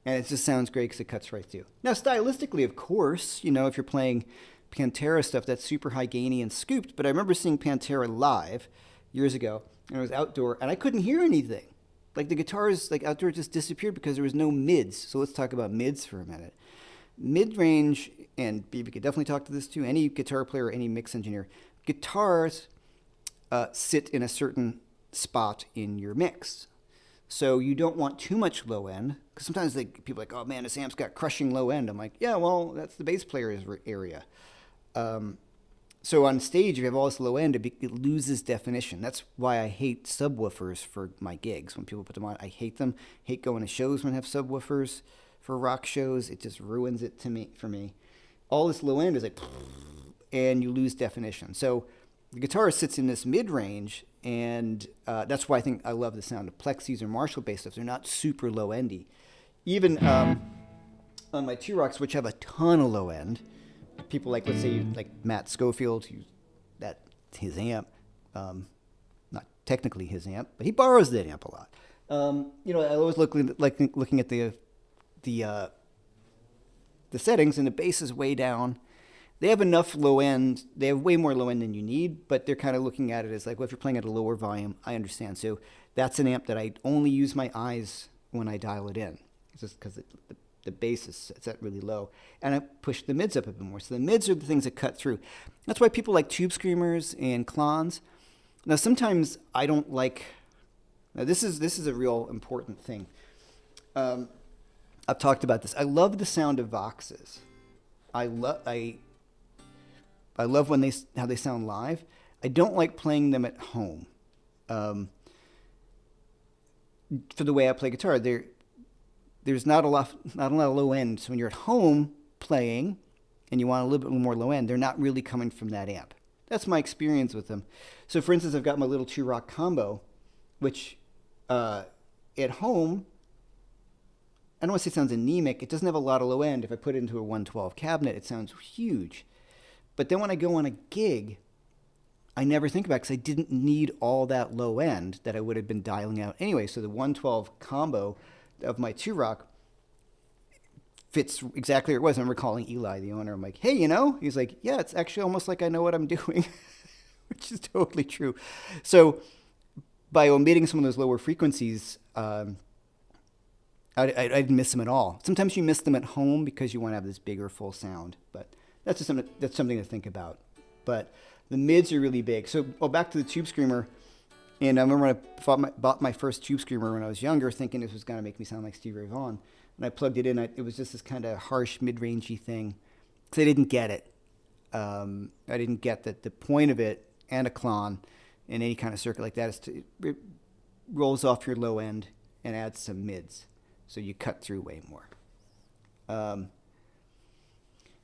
And it just sounds great because it cuts right through. Now, stylistically, of course, if you're playing Pantera stuff, that's super high gainy and scooped. But I remember seeing Pantera live years ago, and it was outdoor, and I couldn't hear anything. Like the guitars, like outdoor, just disappeared because there was no mids. So let's talk about mids for a minute. Mid-range, and BB could definitely talk to this too, any guitar player, any mix engineer, guitars sit in a certain spot in your mix. So you don't want too much low end, because sometimes people are like, oh man, this amp's got crushing low end. I'm like, yeah, well, that's the bass player's area. So on stage, if you have all this low end, it loses definition. That's why I hate subwoofers for my gigs. When people put them on, I hate them. Hate going to shows when I have subwoofers for rock shows. It just ruins it for me. All this low end is like, and you lose definition. So the guitar sits in this mid-range, and that's why I think I love the sound of Plexis or Marshall bass stuff. They're not super low-endy. Even on my T-Rocks, which have a ton of low end, people like, let's say, like Matt Schofield, that's his amp. Not technically his amp, but he borrows that amp a lot. I always looking at the settings, and the bass is way down. They have enough low end. They have way more low end than you need, but they're kind of looking at it as like, well, if you're playing at a lower volume, I understand. So that's an amp that I only use my eyes when I dial it in. It's just because the bass is set really low. And I push the mids up a bit more. So the mids are the things that cut through. That's why people like tube screamers and clones. Now, sometimes I don't like... Now, this is a real important thing. I've talked about this. I love the sound of Voxes. I love how they sound live. I don't like playing them at home. For the way I play guitar, there's not a lot of low end. So when you're at home playing and you want a little bit more low end, they're not really coming from that amp. That's my experience with them. So for instance, I've got my little T-Rock combo, which at home, I don't want to say it sounds anemic. It doesn't have a lot of low end. If I put it into a 112 cabinet, it sounds huge. But then when I go on a gig, I never think about it because I didn't need all that low end that I would have been dialing out anyway. So the 112 combo of my T-Rock fits exactly where it was. I remember calling Eli, the owner. I'm like, hey, He's like, yeah, it's actually almost like I know what I'm doing, which is totally true. So by omitting some of those lower frequencies, I didn't miss them at all. Sometimes you miss them at home because you want to have this bigger full sound, but that's just something to think about. But the mids are really big. So back to the Tube Screamer. And I remember when I bought my first Tube Screamer when I was younger, thinking this was going to make me sound like Stevie Ray Vaughan. And I plugged it in. It was just this kind of harsh, mid-rangey thing. Because I didn't get it. I didn't get that the point of it, and a clon, in any kind of circuit like that, is it rolls off your low end and adds some mids. So you cut through way more.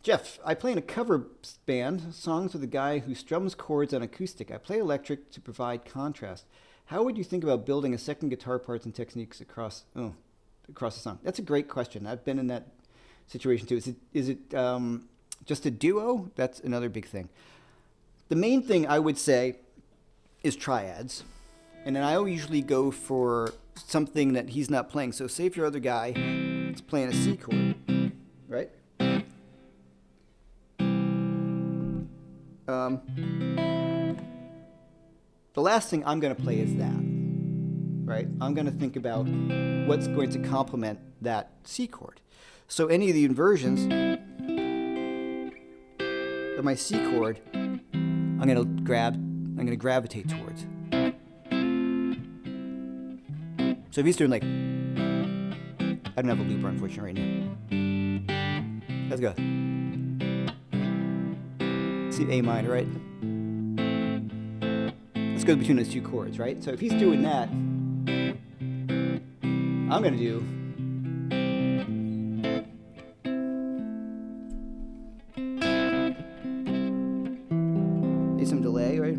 Jeff, I play in a cover band, songs with a guy who strums chords on acoustic. I play electric to provide contrast. how would you think about building a second guitar parts and techniques across the song? That's a great question. I've been in that situation too. Is it just a duo? That's another big thing. The main thing I would say is triads. And then I usually go for something that he's not playing. So say if your other guy is playing a C chord, right? The last thing I'm going to play is that, right? I'm going to think about what's going to complement that C chord. So any of the inversions of my C chord, I'm going to gravitate towards. So if he's doing like, I don't have a looper unfortunately right now. Let's go. See A minor, right? Let's go between those two chords, right? So if he's doing that, I'm going to do some delay, right?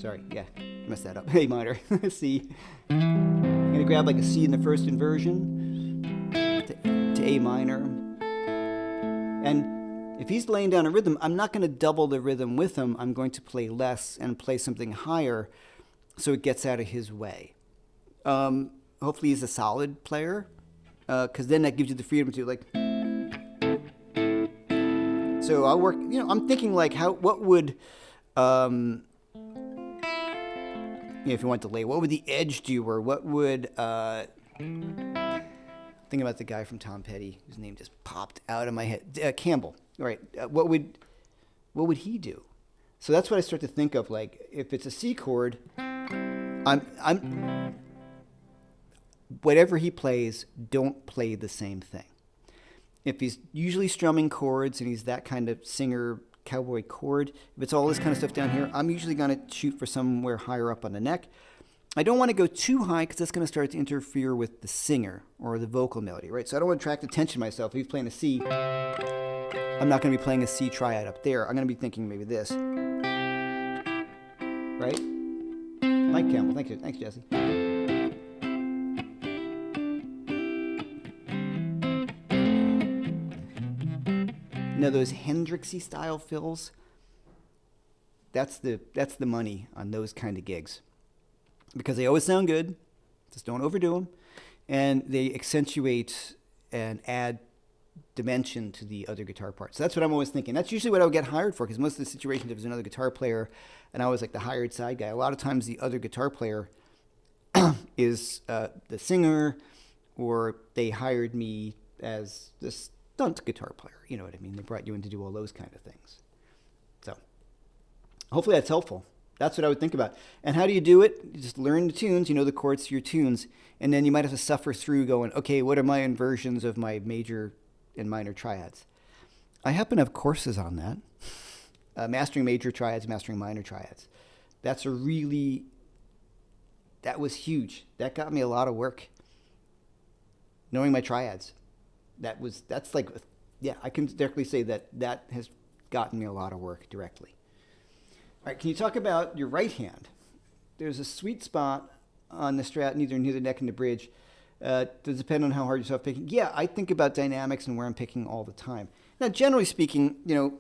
Sorry, yeah, messed that up. A minor, C. I'm going to grab like a C in the first inversion to A minor. And if he's laying down a rhythm, I'm not going to double the rhythm with him. I'm going to play less and play something higher so it gets out of his way. Hopefully he's a solid player, because then that gives you the freedom to like... So I'll work, I'm thinking like what would, if you want delay, what would the edge do, or what would, think about the guy from Tom Petty, whose name just popped out of my head, Campbell, right? What would he do? So that's what I start to think of, like, if it's a C chord, whatever he plays, don't play the same thing. If he's usually strumming chords and he's that kind of singer cowboy chord, if it's all this kind of stuff down here, I'm usually going to shoot for somewhere higher up on the neck. I don't want to go too high because that's going to start to interfere with the singer or the vocal melody, right? So I don't want to attract attention to myself. If he's playing a C, I'm not going to be playing a C triad up there. I'm going to be thinking maybe this, right? Mike Campbell, thanks Jesse. Now those Hendrixy style fills, that's the money on those kind of gigs, because they always sound good, just don't overdo them, and they accentuate and add dimension to the other guitar parts. So that's what I'm always thinking. That's usually what I would get hired for, because most of the situations, if there's another guitar player and I was like the hired side guy, a lot of times the other guitar player is the singer, or they hired me as this stunt guitar player, you know what I mean? They brought you in to do all those kind of things. So hopefully that's helpful. That's what I would think about. And how do you do it? You just learn the tunes, you know the chords to your tunes, and then you might have to suffer through going, okay, what are my inversions of my major and minor triads? I happen to have courses on that. Mastering major triads, mastering minor triads. That was huge. That got me a lot of work. Knowing my triads. That's like, yeah, I can directly say that has gotten me a lot of work directly. All right, can you talk about your right hand? There's a sweet spot on the strat, neither near the neck and the bridge. Does it depend on how hard you're self-picking? Yeah, I think about dynamics and where I'm picking all the time. Now, generally speaking, if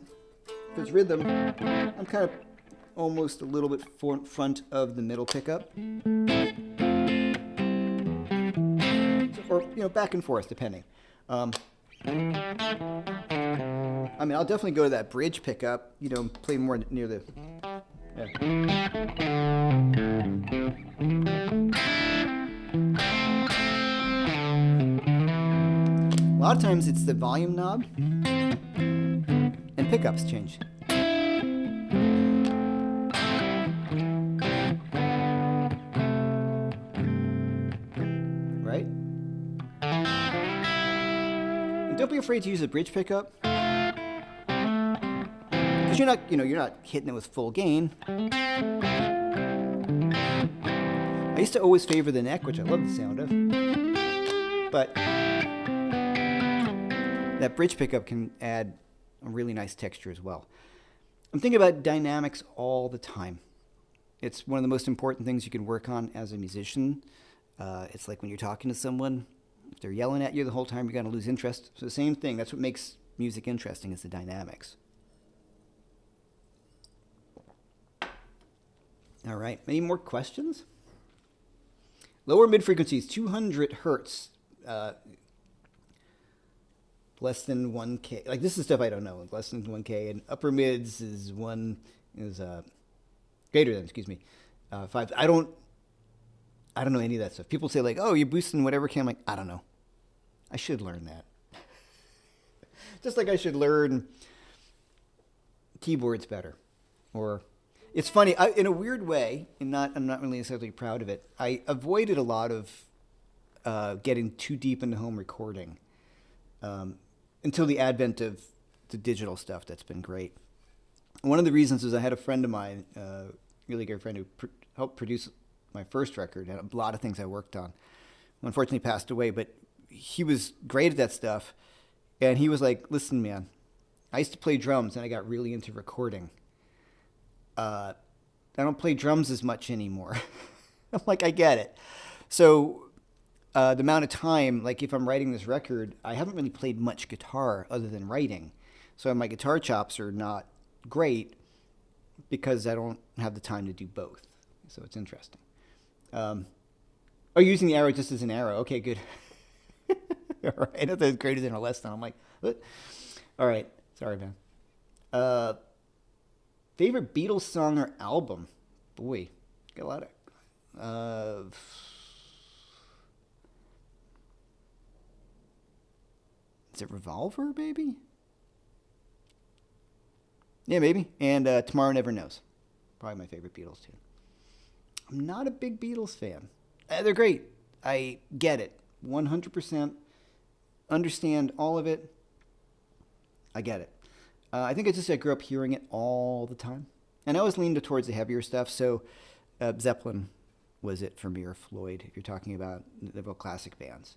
it's rhythm, I'm kind of almost a little bit front of the middle pickup. Or, back and forth, depending. I'll definitely go to that bridge pickup, play more near the... Yeah. A lot of times it's the volume knob and pickups change. Right? And don't be afraid to use a bridge pickup. Because you're not hitting it with full gain. I used to always favor the neck, which I love the sound of. But that bridge pickup can add a really nice texture as well. I'm thinking about dynamics all the time. It's one of the most important things you can work on as a musician. It's like when you're talking to someone, if they're yelling at you the whole time, you're going to lose interest. So the same thing. That's what makes music interesting is the dynamics. All right. Any more questions? Lower mid frequencies, 200 hertz, less than 1K. Like this is stuff I don't know. Less than 1K, and upper mids is greater than. Excuse me, 5. I don't know any of that stuff. People say like, oh, you're boosting whatever K. I'm like, I don't know. I should learn that. Just like I should learn keyboards better, or. It's funny, in a weird way, and I'm not really necessarily proud of it. I avoided a lot of getting too deep into home recording until the advent of the digital stuff. That's been great. One of the reasons is I had a friend of mine, really good friend, who helped produce my first record, and a lot of things I worked on. Who unfortunately passed away, but he was great at that stuff. And he was like, listen, man, I used to play drums, and I got really into recording. I don't play drums as much anymore. I'm like, I get it. So the amount of time, like if I'm writing this record, I haven't really played much guitar other than writing. So my guitar chops are not great because I don't have the time to do both. So it's interesting. Using the arrow just as an arrow. Okay, good. All right. I thought it was greater than or less than. I'm like, what? All right. Sorry, man. Favorite Beatles song or album? Boy, got a lot of. Is it Revolver, maybe? Yeah, maybe. And Tomorrow Never Knows. Probably my favorite Beatles tune. I'm not a big Beatles fan. They're great. I get it. 100%. Understand all of it. I get it. I think I grew up hearing it all the time. And I always leaned towards the heavier stuff. So Zeppelin was it for me, or Floyd, if you're talking about the real classic bands.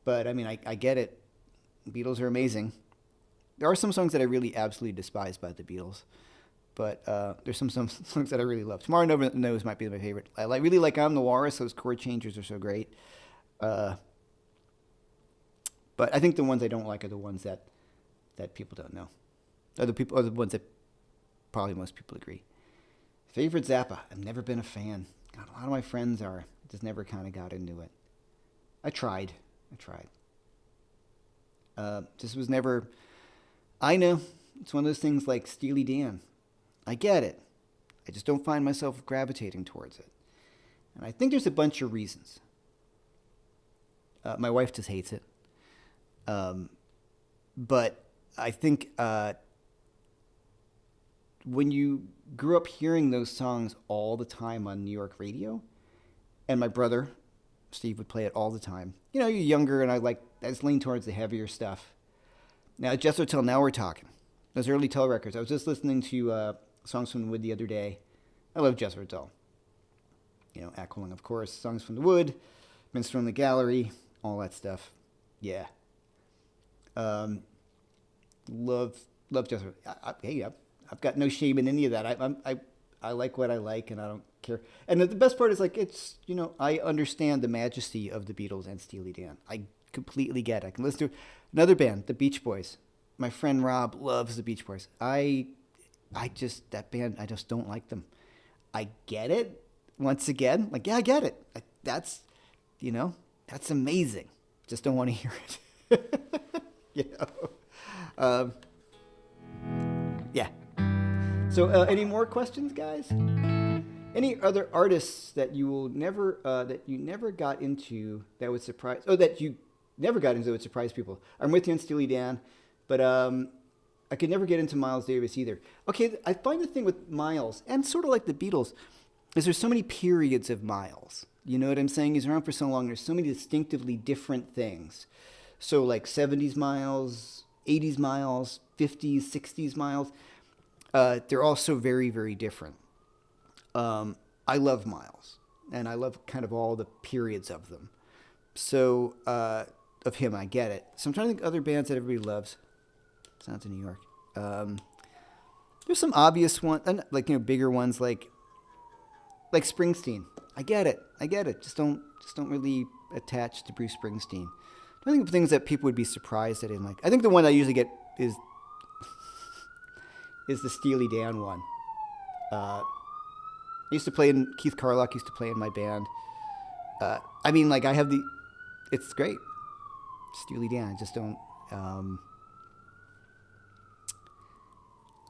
But, I mean, I get it. Beatles are amazing. There are some songs that I really absolutely despise by the Beatles. But there's some songs that I really love. Tomorrow Never Knows might be my favorite. I really like I'm the Walrus. Those chord changers are so great. But I think the ones I don't like are the ones that people don't know. Are the ones that probably most people agree. Favorite Zappa? I've never been a fan. God, a lot of my friends are. Just never kind of got into it. I tried. Just was never. I know it's one of those things like Steely Dan. I get it. I just don't find myself gravitating towards it, and I think there's a bunch of reasons. My wife just hates it, but I think. When you grew up hearing those songs all the time on New York radio, and my brother, Steve, would play it all the time. You know, you're younger, and I just lean towards the heavier stuff. Now, Jethro Tull, now we're talking. Those early Tull records. I was just listening to Songs from the Wood the other day. I love Jethro Tull. You know, Aqualung, of course, Songs from the Wood, Minstrel in the Gallery, all that stuff. Yeah. Love Jethro. I've got no shame in any of that. I like what I like, and I don't care. And the best part is, like, it's, you know, I understand the majesty of the Beatles and Steely Dan. I completely get it. I can listen to another band, the Beach Boys. My friend Rob loves the Beach Boys. That band, I just don't like them. I get it. Once again, like, yeah, I get it. That's amazing. Just don't want to hear it. You know? Yeah. So, any more questions, guys? Any other artists that you never got into that would surprise? Oh, that you never got into that would surprise people. I'm with you on Steely Dan, but I could never get into Miles Davis either. Okay, I find the thing with Miles, and sort of like the Beatles, is there's so many periods of Miles. You know what I'm saying? He's around for so long. There's so many distinctively different things. So like 70s Miles, 80s Miles, 50s, 60s Miles. They're all so very, very different. I love Miles, and I love kind of all the periods of them. So, of him, I get it. So I'm trying to think of other bands that everybody loves. Sounds in New York. There's some obvious ones, like, you know, bigger ones like like Springsteen. I get it. I get it. Just don't really attach to Bruce Springsteen. I think of things that people would be surprised that I didn't like. I think the one I usually get is the Steely Dan one. I used to play in Keith Carlock used to play in my band. I mean, like I have the, it's great. Steely Dan. I just don't.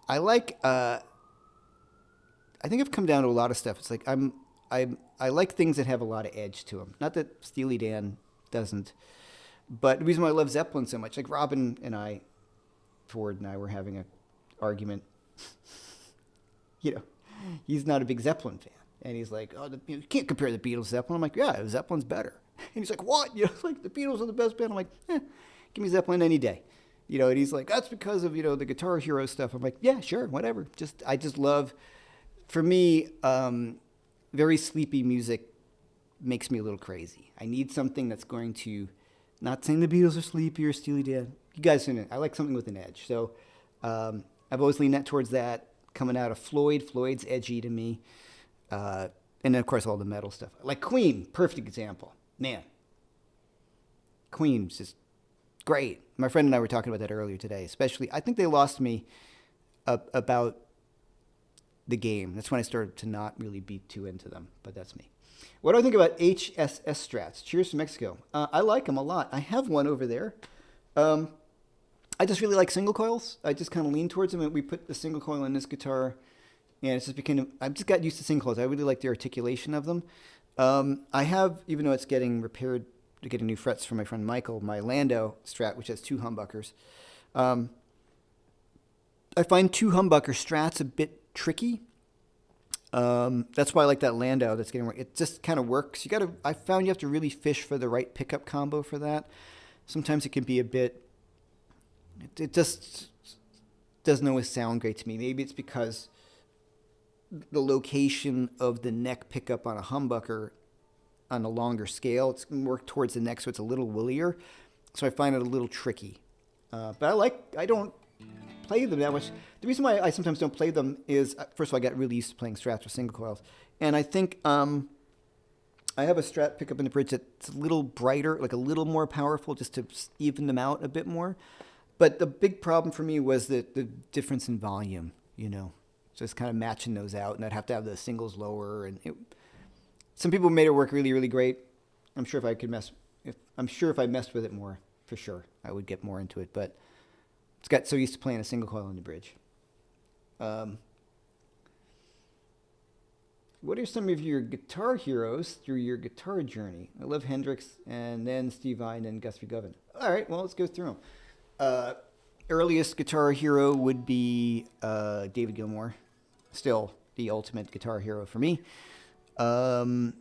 I like. I think I've come down to a lot of stuff. It's like I like things that have a lot of edge to them. Not that Steely Dan doesn't, but the reason why I love Zeppelin so much, like Robin and I, Ford and I were having an argument. You know, he's not a big Zeppelin fan, and he's like, "Oh, you can't compare the Beatles to Zeppelin." I'm like, "Yeah, Zeppelin's better." And he's like, "What? You know, like the Beatles are the best band." I'm like, "Give me Zeppelin any day." You know, and he's like, "That's because of the Guitar Hero stuff." I'm like, "Yeah, sure, whatever." I just love. For me, very sleepy music makes me a little crazy. I need something that's going to, not saying the Beatles are sleepy or Steely Dan. You guys know, I like something with an edge. So I've always leaned towards that. Coming out of Floyd, Floyd's edgy to me. And then, of course, all the metal stuff. Like Queen, perfect example. Man, Queen's just great. My friend and I were talking about that earlier today. Especially, I think they lost me about the game. That's when I started to not really be too into them, but that's me. What do I think about HSS Strats? Cheers to Mexico. I like them a lot. I have one over there. I just really like single coils. I just kind of lean towards them, and we put the single coil in this guitar, and it's just became. I've just got used to single coils. I really like the articulation of them. I have, even though it's getting repaired to get new frets from my friend Michael, my Lando Strat, which has 2 humbuckers. I find 2 humbucker Strats a bit tricky. That's why I like that Landau. That's getting. It just kind of works. I found you have to really fish for the right pickup combo for that. Sometimes it can be a bit. It just doesn't always sound great to me. Maybe it's because the location of the neck pickup on a humbucker on a longer scale, it's more towards the neck, so it's a little woollier. So I find it a little tricky. But I don't play them that much. The reason why I sometimes don't play them is, first of all, I got really used to playing Strats with single coils. And I think I have a Strat pickup in the bridge that's a little brighter, like a little more powerful, just to even them out a bit more. But the big problem for me was the difference in volume, So it's kind of matching those out, and I'd have to have the singles lower. And some people made it work really, really great. I'm sure if I messed with it more, for sure, I would get more into it. But it's got so used to playing a single coil in the bridge. What are some of your guitar heroes through your guitar journey? I love Hendrix, and then Steve Vai, and then Guthrie Govan. All right, well, let's go through them. Earliest guitar hero would be David Gilmour. Still the ultimate guitar hero for me. I'm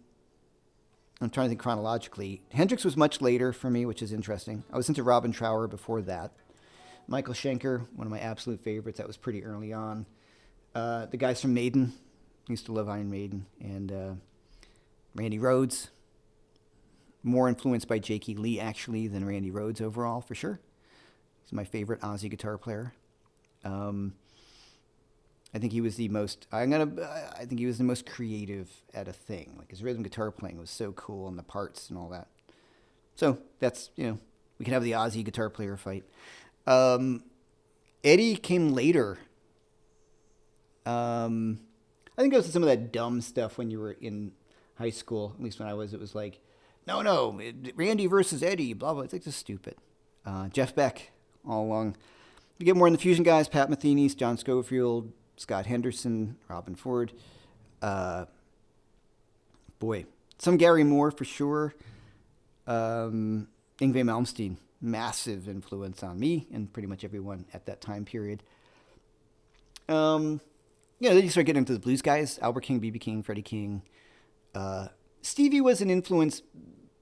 trying to think chronologically. Hendrix was much later for me, which is interesting. I was into Robin Trower before that. Michael Schenker, one of my absolute favorites. That was pretty early on. The guys from Maiden. I used to love Iron Maiden. And Randy Rhoads. More influenced by Jakey Lee, actually, than Randy Rhoads overall, for sure. He's my favorite Aussie guitar player. I think he was the most. I think he was the most creative at a thing. Like his rhythm guitar playing was so cool, and the parts and all that. So that's we can have the Aussie guitar player fight. Eddie came later. I think it was some of that dumb stuff when you were in high school. At least when I was, it was like, no, Randy versus Eddie. Blah blah. It's like just stupid. Jeff Beck. All along. You get more in the fusion guys, Pat Metheny, John Schofield, Scott Henderson, Robin Ford. Some Gary Moore for sure. Yngwie Malmsteen, massive influence on me and pretty much everyone at that time period. Then you start getting into the blues guys, Albert King, B.B. King, Freddie King. Stevie was an influence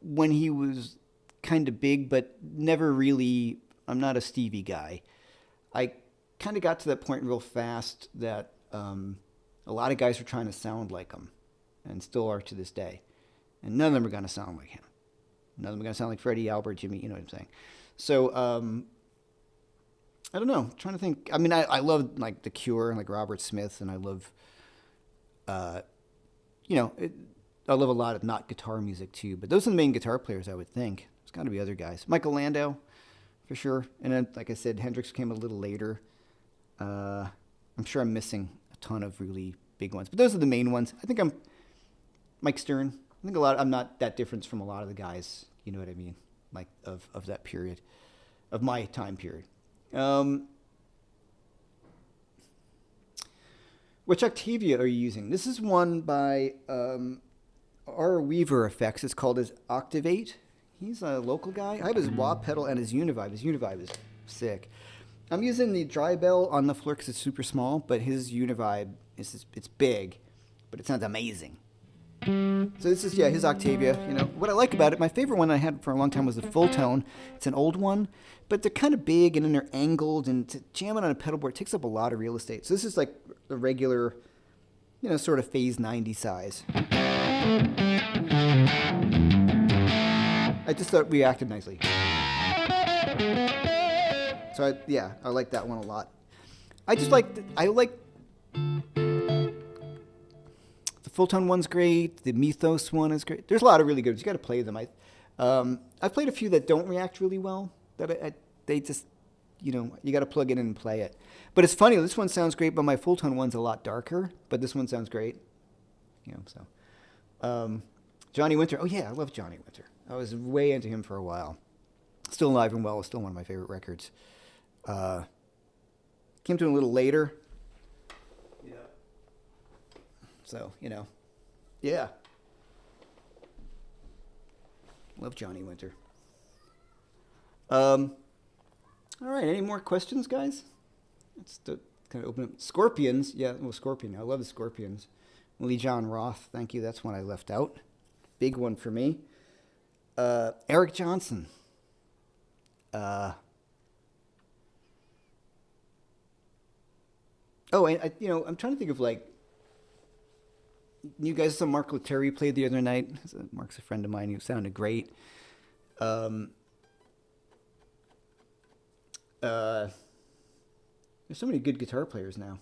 when he was kind of big, but never really. I'm not a Stevie guy. I kind of got to that point real fast that a lot of guys were trying to sound like him, and still are to this day. And none of them are going to sound like him. None of them are going to sound like Freddie, Albert, Jimmy, you know what I'm saying. So, I don't know. I'm trying to think. I mean, I love like The Cure and like Robert Smith, and I love you know, I love a lot of not guitar music too. But those are the main guitar players, I would think. There's got to be other guys. Michael Landau, for sure. And then, like I said, Hendrix came a little later. I'm sure I'm missing a ton of really big ones, but those are the main ones. I think I'm Mike Stern. I think I'm not that different from a lot of the guys. You know what I mean? Like of that period, of my time period. Which Octavia are you using? This is one by R. Weaver Effects. It's called his Octavate. He's a local guy. I have his wah pedal and his Univibe. His Univibe is sick. I'm using the dry bell on the floor because it's super small, but his Univibe it's big, but it sounds amazing. So this is his Octavia. You know what I like about it. My favorite one I had for a long time was the Full Tone. It's an old one, but they're kind of big and then they're angled, and to jam it on a pedal board takes up a lot of real estate. So this is like the regular, sort of Phase 90 size. I just thought it reacted nicely. So I like that one a lot. I like the Full Tone one's great. The Mythos one is great. There's a lot of really good ones. You got to play them. I've played a few that don't react really well. They just, you got to plug it in and play it. But it's funny. This one sounds great, but my Full Tone one's a lot darker. But this one sounds great. Johnny Winter. Oh yeah, I love Johnny Winter. I was way into him for a while. Still alive and well. Still one of my favorite records. Came to him a little later. Yeah. So, yeah. Love Johnny Winter. All right, any more questions, guys? Let's kind of open up. Scorpions. Yeah, well, Scorpion. I love the Scorpions. Lee John Roth. Thank you. That's one I left out. Big one for me. Eric Johnson. I'm trying to think of you guys saw Mark Letary played the other night. Mark's a friend of mine who sounded great. There's so many good guitar players now.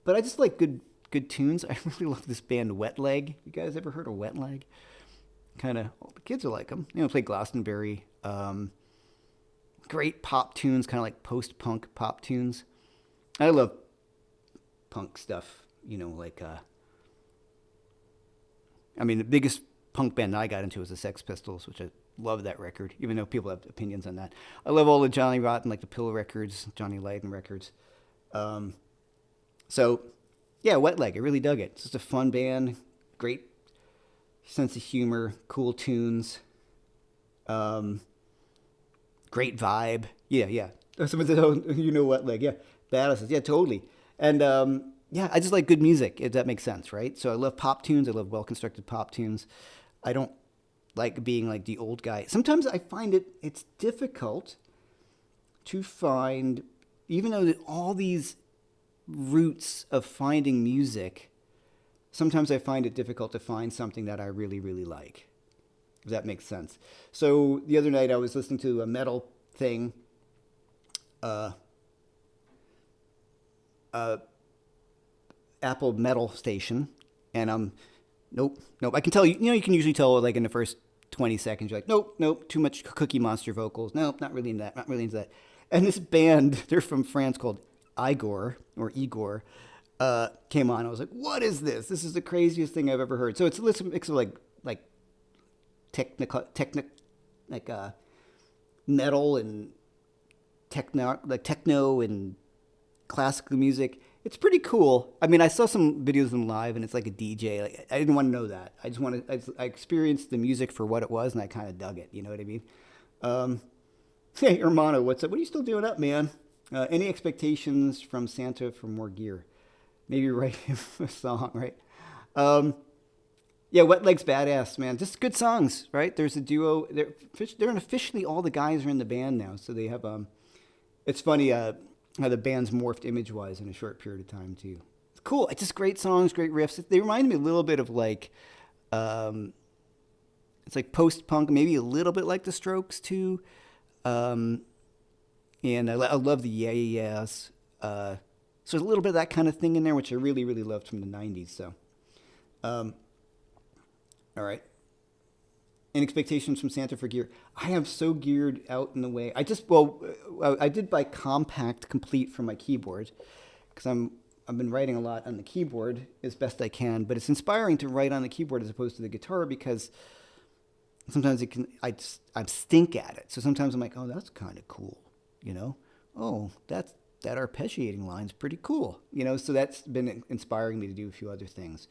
But I just like good tunes. I really love this band Wet Leg. You guys ever heard of Wet Leg? The kids are like them. Play Glastonbury. Great pop tunes, kind of like post-punk pop tunes. I love punk stuff, the biggest punk band I got into was the Sex Pistols, which I love that record, even though people have opinions on that. I love all the Johnny Rotten, like the Pill records, Johnny Lydon records. Wet Leg, I really dug it. It's just a fun band, great sense of humor, cool tunes. Great vibe. Yeah. Someone said, Wet Leg. Yeah. Badasses. Yeah, totally. And, I just like good music, if that makes sense, right? So I love pop tunes. I love well-constructed pop tunes. I don't like being like the old guy. Sometimes I find it's difficult to find, even though all these roots of finding music, sometimes I find it difficult to find something that I really, really like. If that makes sense. So the other night I was listening to a metal thing. Apple Metal station, and nope. I can tell you. You can usually tell in the first 20 seconds. You're like, nope, too much Cookie Monster vocals. Nope, not really into that. And this band, they're from France, called Igor came on. I was like, what is this? This is the craziest thing I've ever heard. So it's a mix of like metal and techno and classical music. It's pretty cool. I saw some videos of them live, and it's like a DJ. I didn't want to know that. I experienced the music for what it was, and I kind of dug it. You know what I mean? Hey, Hermano, what's up? What are you still doing up, man? Any expectations from Santa for more gear? Maybe write him a song, right? Wet Leg's badass, man. Just good songs, right? There's a duo. They're officially all the guys are in the band now. So they have. It's funny how the band's morphed image-wise in a short period of time too. It's cool. It's just great songs, great riffs. They remind me a little bit of it's like post-punk, maybe a little bit like the Strokes too. And I love the Yeah Yeahs. So there's a little bit of that kind of thing in there, which I really, really loved from the 90s. So, all right. And expectations from Santa for gear. I am so geared out in the way. I did buy Compact Complete for my keyboard because I've been writing a lot on the keyboard as best I can, but it's inspiring to write on the keyboard as opposed to the guitar because sometimes I stink at it. So sometimes I'm like, oh, that's kind of cool, Oh, that arpeggiating line's pretty cool, So that's been inspiring me to do a few other things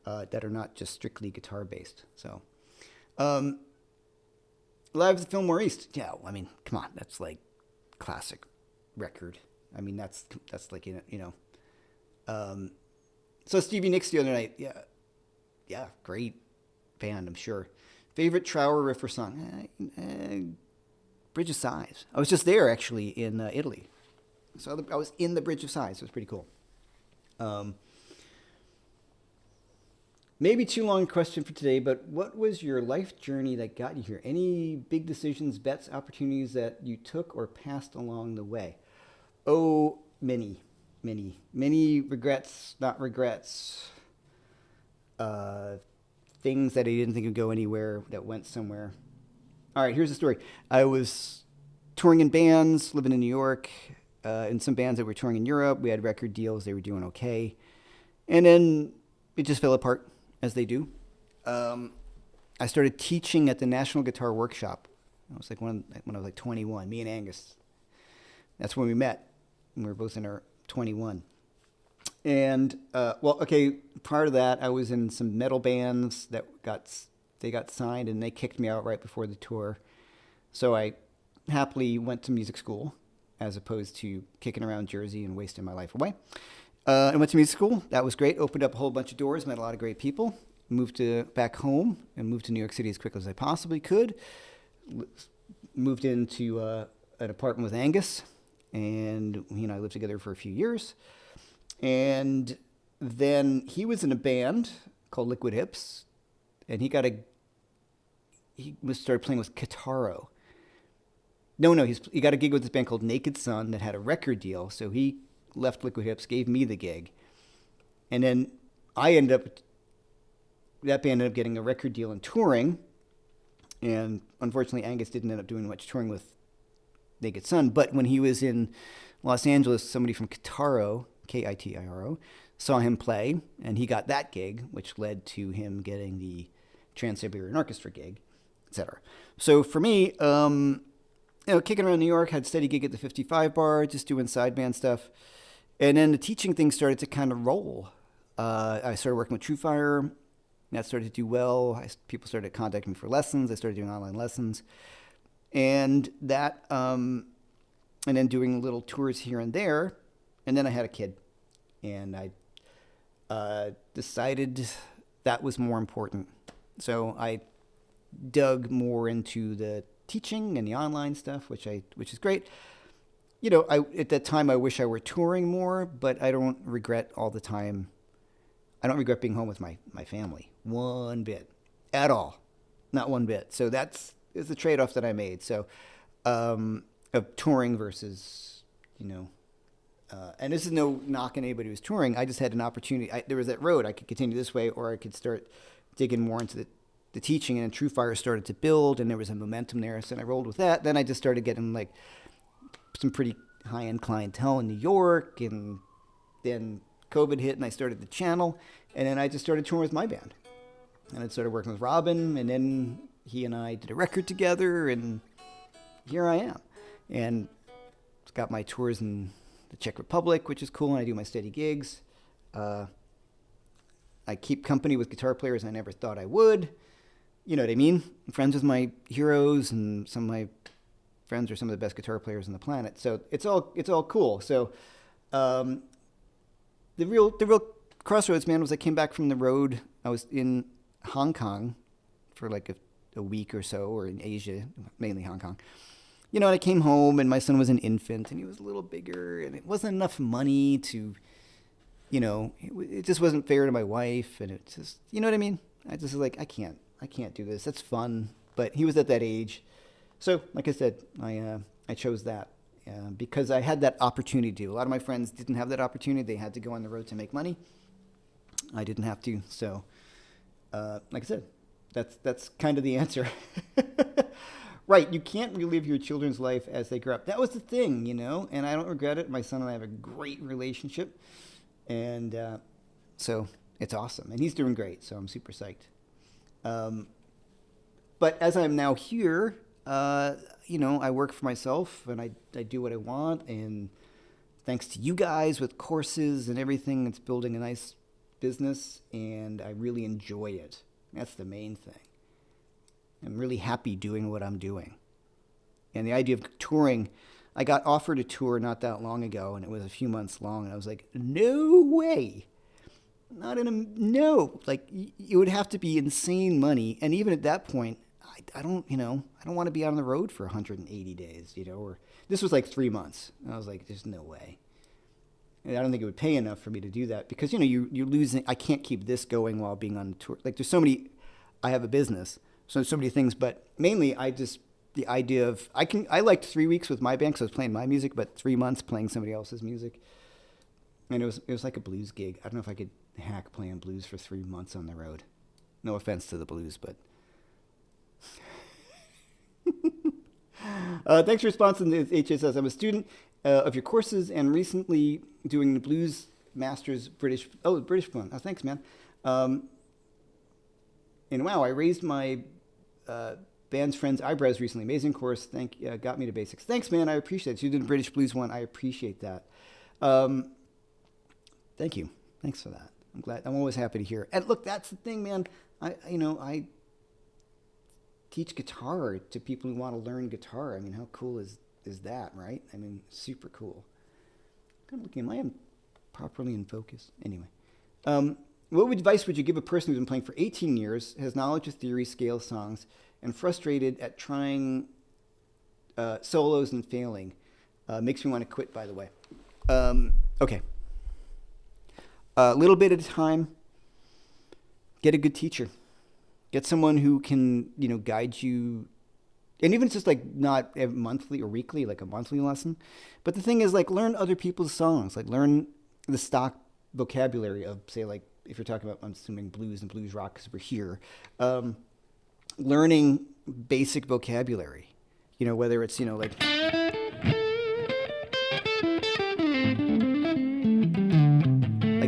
that are not just strictly guitar based. So. Live at the Fillmore East. Yeah, I mean, come on, that's like classic record. I mean, that's like So Stevie Nicks the other night. Yeah, great band, I'm sure. Favorite Trower riff or song? Bridge of Sighs. I was just there actually in Italy, so I was in the Bridge of Sighs. It was pretty cool. Maybe too long a question for today, but what was your life journey that got you here? Any big decisions, bets, opportunities that you took or passed along the way? Oh, many regrets, not regrets. Things that I didn't think would go anywhere that went somewhere. All right, here's the story. I was touring in bands, living in New York, in some bands that were touring in Europe. We had record deals. They were doing okay. And then it just fell apart, as they do. I started teaching at the National Guitar Workshop. I was like when I was like 21, me and Angus. That's when we met. We were both in our 21. And, prior to that, I was in some metal bands that got signed, and they kicked me out right before the tour. So I happily went to music school as opposed to kicking around Jersey and wasting my life away. I went to music school. That was great. Opened up a whole bunch of doors. Met a lot of great people. Moved back home and moved to New York City as quick as I possibly could. Moved into an apartment with Angus, and he and I lived together for a few years. And then he was in a band called Liquid Hips, and he started playing with Kitaro. He got a gig with this band called Naked Sun that had a record deal. So he left Liquid Hips, gave me the gig, and then that band ended up getting a record deal and touring, and unfortunately Angus didn't end up doing much touring with Naked Sun, but when he was in Los Angeles, somebody from Kitaro, Kitiro, saw him play, and he got that gig, which led to him getting the Trans-Siberian Orchestra gig, etc. So for me, kicking around New York, had a steady gig at the 55 bar, just doing sideband stuff. And then the teaching thing started to kind of roll. I started working with TrueFire. That started to do well. People started contacting me for lessons. I started doing online lessons. And that, and then doing little tours here and there. And then I had a kid. And I decided that was more important. So I dug more into the teaching and the online stuff, which is great. At that time, I wish I were touring more, but I don't regret all the time. I don't regret being home with my family one bit at all, not one bit. So is the trade-off that I made. So, of touring versus, and this is no knock on anybody who's touring. I just had an opportunity. There was that road. I could continue this way, or I could start digging more into the teaching, and TrueFire started to build, and there was a momentum there. So I rolled with that. Then I just started getting like some pretty high-end clientele in New York, and then COVID hit, and I started the channel, and then I just started touring with my band, and I started working with Robin, and then he and I did a record together, and here I am, and got my tours in the Czech Republic, which is cool, and I do my steady gigs. I keep company with guitar players I never thought I would. You know what I mean? I'm friends with my heroes, and some of my friends are some of the best guitar players on the planet. So it's all cool. So the real crossroads, man, was I came back from the road. I was in Hong Kong for like a week or so, or in Asia, mainly Hong Kong. And I came home, and my son was an infant, and he was a little bigger, and it wasn't enough money to, it just wasn't fair to my wife, and it just, you know what I mean? I just was like, I can't do this. That's fun. But he was at that age. So, like I said, I chose that. because I had that opportunity to. A lot of my friends didn't have that opportunity. They had to go on the road to make money. I didn't have to. So, like I said, that's kind of the answer. Right, you can't relive your children's life as they grow up. That was the thing, and I don't regret it. My son and I have a great relationship, and so it's awesome. And he's doing great, so I'm super psyched. But as I'm now here, I work for myself, and I do what I want, and thanks to you guys with courses and everything, it's building a nice business, and I really enjoy it. That's the main thing. I'm really happy doing what I'm doing. And the idea of touring, I got offered a tour not that long ago, and it was a few months long, and I was like, no way. No. Like, it would have to be insane money. And even at that point, I don't want to be on the road for 180 days, or this was like 3 months. And I was like, there's no way. And I don't think it would pay enough for me to do that because, you're losing, I can't keep this going while being on the tour. Like, I have a business. So many things, but mainly the idea of, I liked 3 weeks with my band because I was playing my music, but 3 months playing somebody else's music. And it was like a blues gig. I don't know if I could hack playing blues for 3 months on the road. No offense to the blues, but. Thanks for responding to HSS. I'm a student of your courses and recently doing the Blues Masters British one. Oh, thanks, man. And wow, I raised my band's friend's eyebrows recently. Amazing course. Got me to basics. Thanks, man. I appreciate it. You did the British Blues one. I appreciate that. Thank you. Thanks for that. I'm glad. I'm always happy to hear. And look, that's the thing, man. I teach guitar to people who want to learn guitar. I mean, how cool is that, right? I mean, super cool. I'm looking. Am I properly in focus? Anyway. What advice would you give a person who's been playing for 18 years, has knowledge of theory, scale, songs, and frustrated at trying solos and failing? Makes me want to quit, by the way. Okay. A little bit at a time. Get a good teacher. Get someone who can, guide you. And even if it's just like not monthly or weekly, like a monthly lesson. But the thing is, like, learn other people's songs. Like, learn the stock vocabulary of, say, like, if you're talking about, I'm assuming blues and blues rock because we're here, learning basic vocabulary, whether it's, like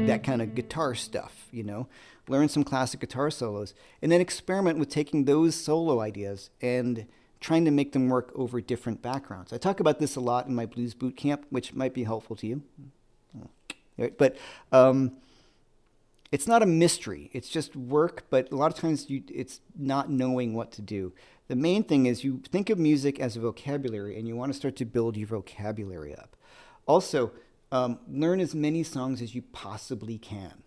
that kind of guitar stuff, learn some classic guitar solos and then experiment with taking those solo ideas and trying to make them work over different backgrounds. I talk about this a lot in my blues boot camp, which might be helpful to you. But it's not a mystery. It's just work, but a lot of times it's not knowing what to do. The main thing is you think of music as a vocabulary, and you want to start to build your vocabulary up. Also, learn as many songs as you possibly can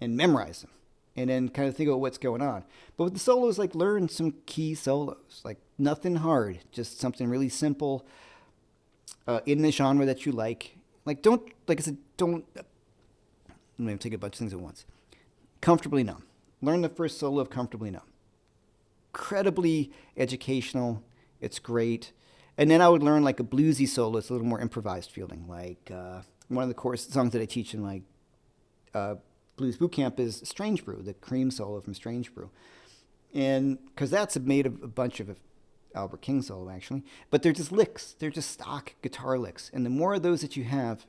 and memorize them, and then kind of think about what's going on. But with the solos, like, learn some key solos, like nothing hard, just something really simple in the genre that you like. Like, don't, like I said, don't, I'm going to take a bunch of things at once. Comfortably Numb. Learn the first solo of Comfortably Numb. Incredibly educational. It's great. And then I would learn like a bluesy solo. It's a little more improvised feeling. Like one of the course songs that I teach in like Blues Boot Camp is Strange Brew, the cream solo from Strange Brew. And because that's made of a bunch of Albert King solo, actually. But they're just licks. They're just stock guitar licks. And the more of those that you have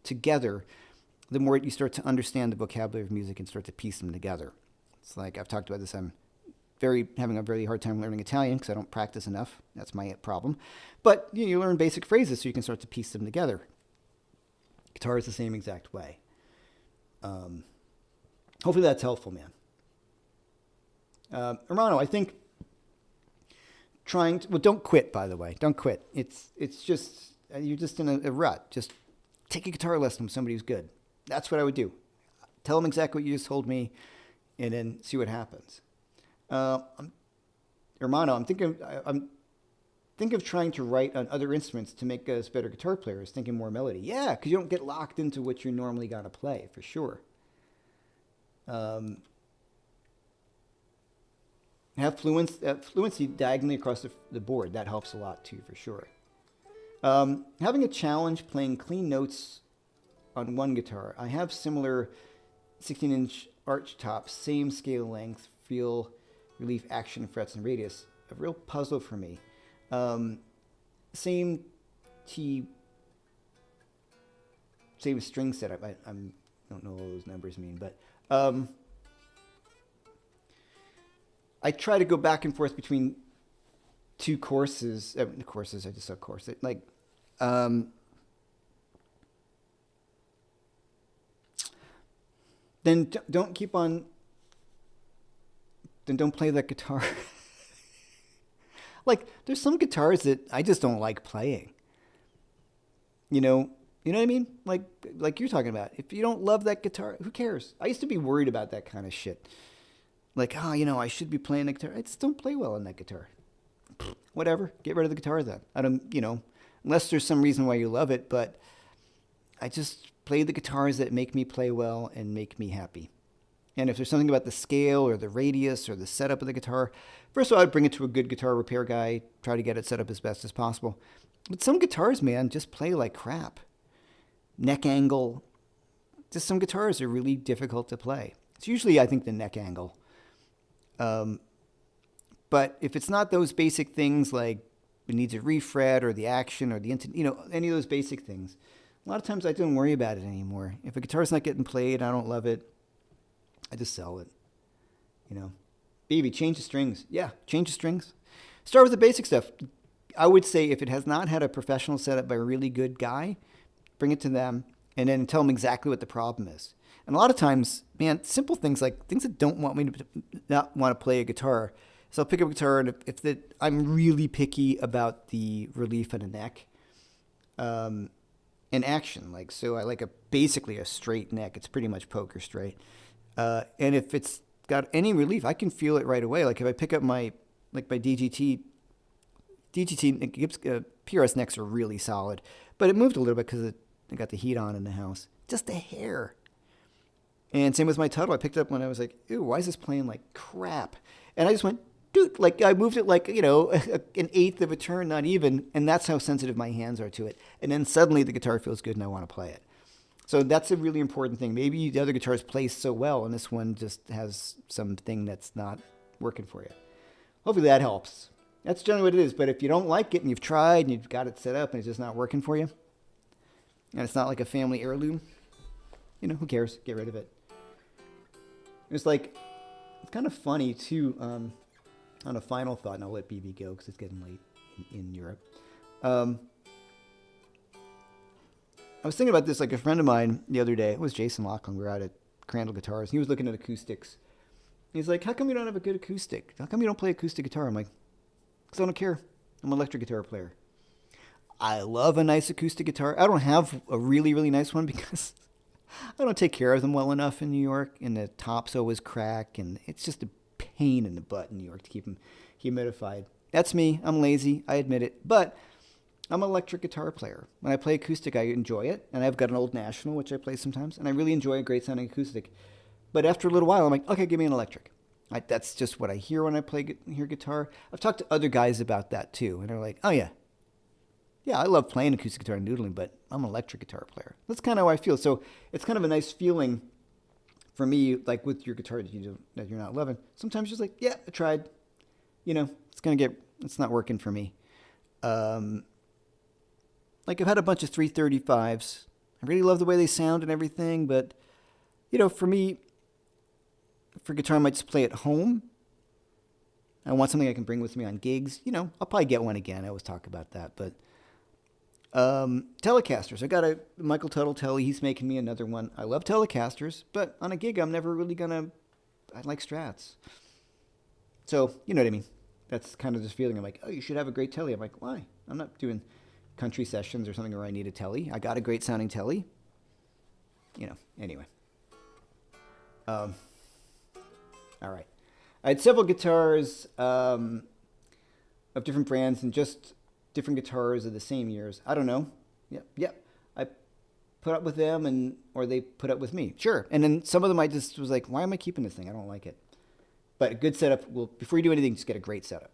together, the more you start to understand the vocabulary of music and start to piece them together. It's like, I've talked about this, I'm having a very hard time learning Italian because I don't practice enough. That's my problem. But you learn basic phrases so you can start to piece them together. Guitar is the same exact way. Hopefully that's helpful, man. Romano, I think don't quit, by the way. Don't quit. It's just, you're just in a rut. Just take a guitar lesson from somebody who's good. That's what I would do. Tell them exactly what you just told me, and then see what happens. Hermano, I'm thinking of trying to write on other instruments to make us better guitar players, thinking more melody. Yeah, because you don't get locked into what you're normally going to play, for sure. Have fluency diagonally across the board. That helps a lot, too, for sure. Having a challenge playing clean notes on one guitar. I have similar 16-inch arch tops, same scale length, feel, relief, action, frets, and radius. A real puzzle for me. Um, same T, same string setup. I don't know what all those numbers mean, but I try to go back and forth between two courses. Courses, I just saw course. Like, um, then don't keep on. Then don't play that guitar. Like, there's some guitars that I just don't like playing. You know what I mean? Like you're talking about. If you don't love that guitar, who cares? I used to be worried about that kind of shit. Like, I should be playing the guitar. I just don't play well on that guitar. Whatever, get rid of the guitar then. I don't, unless there's some reason why you love it, but I just play the guitars that make me play well and make me happy. And if there's something about the scale or the radius or the setup of the guitar, first of all, I'd bring it to a good guitar repair guy, try to get it set up as best as possible. But some guitars, man, just play like crap. Neck angle, just some guitars are really difficult to play. It's usually, I think, the neck angle. But if it's not those basic things like it needs a refret or the action or the any of those basic things, a lot of times I don't worry about it anymore. If a guitar's not getting played, I don't love it, I just sell it. Baby, change the strings. Yeah, change the strings. Start with the basic stuff. I would say if it has not had a professional setup by a really good guy, bring it to them and then tell them exactly what the problem is. And a lot of times, man, simple things like things that don't want me to not want to play a guitar. So I'll pick up a guitar, and I'm really picky about the relief and the neck, and action. Like, so I like basically a straight neck. It's pretty much poker straight. And if it's got any relief, I can feel it right away. Like if I pick up my DGT, PRS necks are really solid, but it moved a little bit because I got the heat on in the house, just a hair. And same with my Tuttle. I picked it up when I was like, ew, why is this playing like crap? And I just went, dude, like I moved it like, an eighth of a turn, not even. And that's how sensitive my hands are to it. And then suddenly the guitar feels good and I want to play it. So that's a really important thing. Maybe the other guitars play so well and this one just has something that's not working for you. Hopefully that helps. That's generally what it is. But if you don't like it and you've tried and you've got it set up and it's just not working for you, and it's not like a family heirloom, who cares? Get rid of it. It's kind of funny too, on a final thought, and I'll let BB go because it's getting late in Europe. I was thinking about this, like a friend of mine the other day, it was Jason Lachlan, we were out at Crandall Guitars, and he was looking at acoustics. He's like, how come you don't have a good acoustic? How come you don't play acoustic guitar? I'm like, because I don't care. I'm an electric guitar player. I love a nice acoustic guitar. I don't have a really, really nice one because I don't take care of them well enough in New York, and the tops always crack, and it's just a pain in the butt in New York to keep them humidified. That's me. I'm lazy. I admit it. But I'm an electric guitar player. When I play acoustic, I enjoy it, and I've got an old National, which I play sometimes, and I really enjoy a great sounding acoustic. But after a little while, I'm like, okay, give me an electric. That's just what I hear when I hear guitar. I've talked to other guys about that too, and they're like, oh yeah, I love playing acoustic guitar and noodling, but I'm an electric guitar player. That's kind of how I feel. So it's kind of a nice feeling for me, like with your guitar that you're not loving. Sometimes you're just like, yeah, I tried. It's not working for me. Like I've had a bunch of 335s. I really love the way they sound and everything, but for me, for guitar, I might just play at home. I want something I can bring with me on gigs. I'll probably get one again. I always talk about that, but Telecasters. I got a Michael Tuttle Tele. He's making me another one. I love Telecasters, but on a gig, I'm never really I like Strats. So, you know what I mean? That's kind of this feeling. I'm like, oh, you should have a great Tele. I'm like, why? I'm not doing country sessions or something where I need a Tele. I got a great sounding Tele. Anyway. All right. I had several guitars of different brands and just different guitars of the same years. I don't know. Yeah. I put up with them or they put up with me. Sure. And then some of them I just was like, why am I keeping this thing? I don't like it. But a good setup before you do anything, just get a great setup.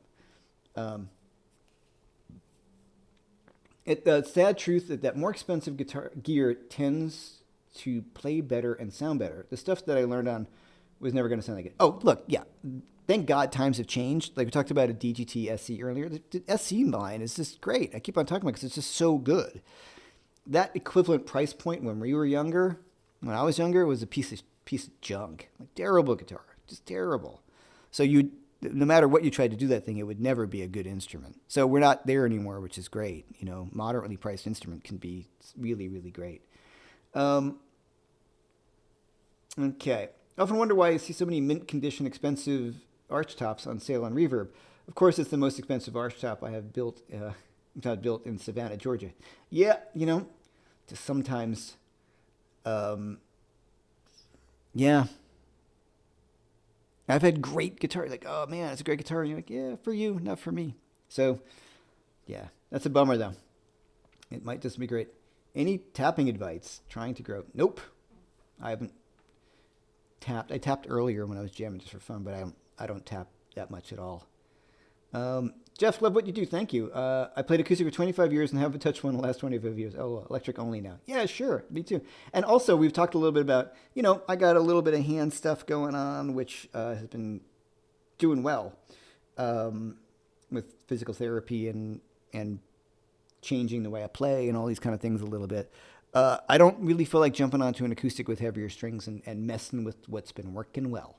The sad truth is that more expensive guitar gear tends to play better and sound better. The stuff that I learned on was never going to sound like it. Oh, look, yeah. Thank God times have changed. Like we talked about a DGT SC earlier. The SC line is just great. I keep on talking about it because it's just so good. That equivalent price point when we were younger, when I was younger, was a piece of junk. Like terrible guitar, just terrible. So no matter what you tried to do that thing, it would never be a good instrument. So we're not there anymore, which is great. You know, moderately priced instrument can be really, really great. Okay. I often wonder why I see so many mint condition expensive arch tops on sale on Reverb. Of course, it's the most expensive arch top I have built in Savannah, Georgia. Yeah, you know, just sometimes, yeah. I've had great guitar. Like, oh man, it's a great guitar. And you're like, yeah, for you, not for me. So, yeah, that's a bummer though. It might just be great. Any tapping advice? Trying to grow? Nope. I haven't tapped. I tapped earlier when I was jamming just for fun, but I don't tap that much at all. Jeff, love what you do. Thank you. I played acoustic for 25 years and haven't touched one in the last 25 years. Oh, electric only now. Yeah, sure. Me too. And also, we've talked a little bit about, you know, I got a little bit of hand stuff going on, which has been doing well with physical therapy and changing the way I play and all these kind of things a little bit. I don't really feel like jumping onto an acoustic with heavier strings and messing with what's been working well.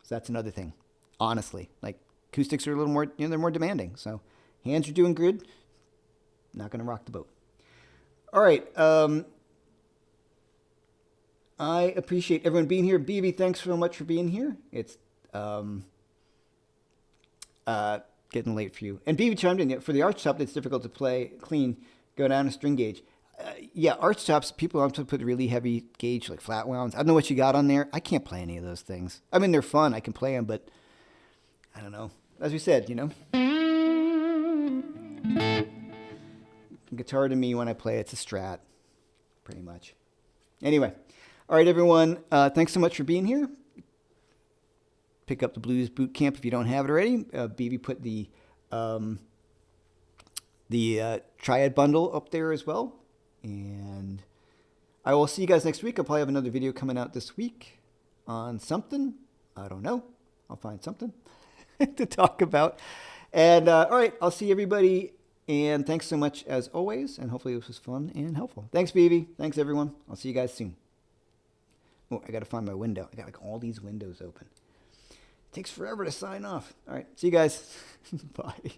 So that's another thing, honestly. Like, acoustics are a little more, you know, they're more demanding. So hands are doing good. Not going to rock the boat. All right. I appreciate everyone being here. BB, thanks so much for being here. It's getting late for you. And BB chimed in, for the arch top that's difficult to play clean, go down a string gauge. Yeah, arch tops, people want to put really heavy gauge, like flat wounds. I don't know what you got on there. I can't play any of those things. I mean, they're fun. I can play them, but I don't know. As we said, you know, guitar to me when I play, it's a Strat, pretty much. Anyway, all right, everyone. Thanks so much for being here. Pick up the Blues Boot Camp if you don't have it already. BB put the Triad bundle up there as well. And I will see you guys next week. I'll probably have another video coming out this week on something. I don't know. I'll find something to talk about. And all right, I'll see everybody. And thanks so much as always. And hopefully this was fun and helpful. Thanks, BB. Thanks, everyone. I'll see you guys soon. Oh, I got to find my window. I got like all these windows open. It takes forever to sign off. All right, see you guys. Bye.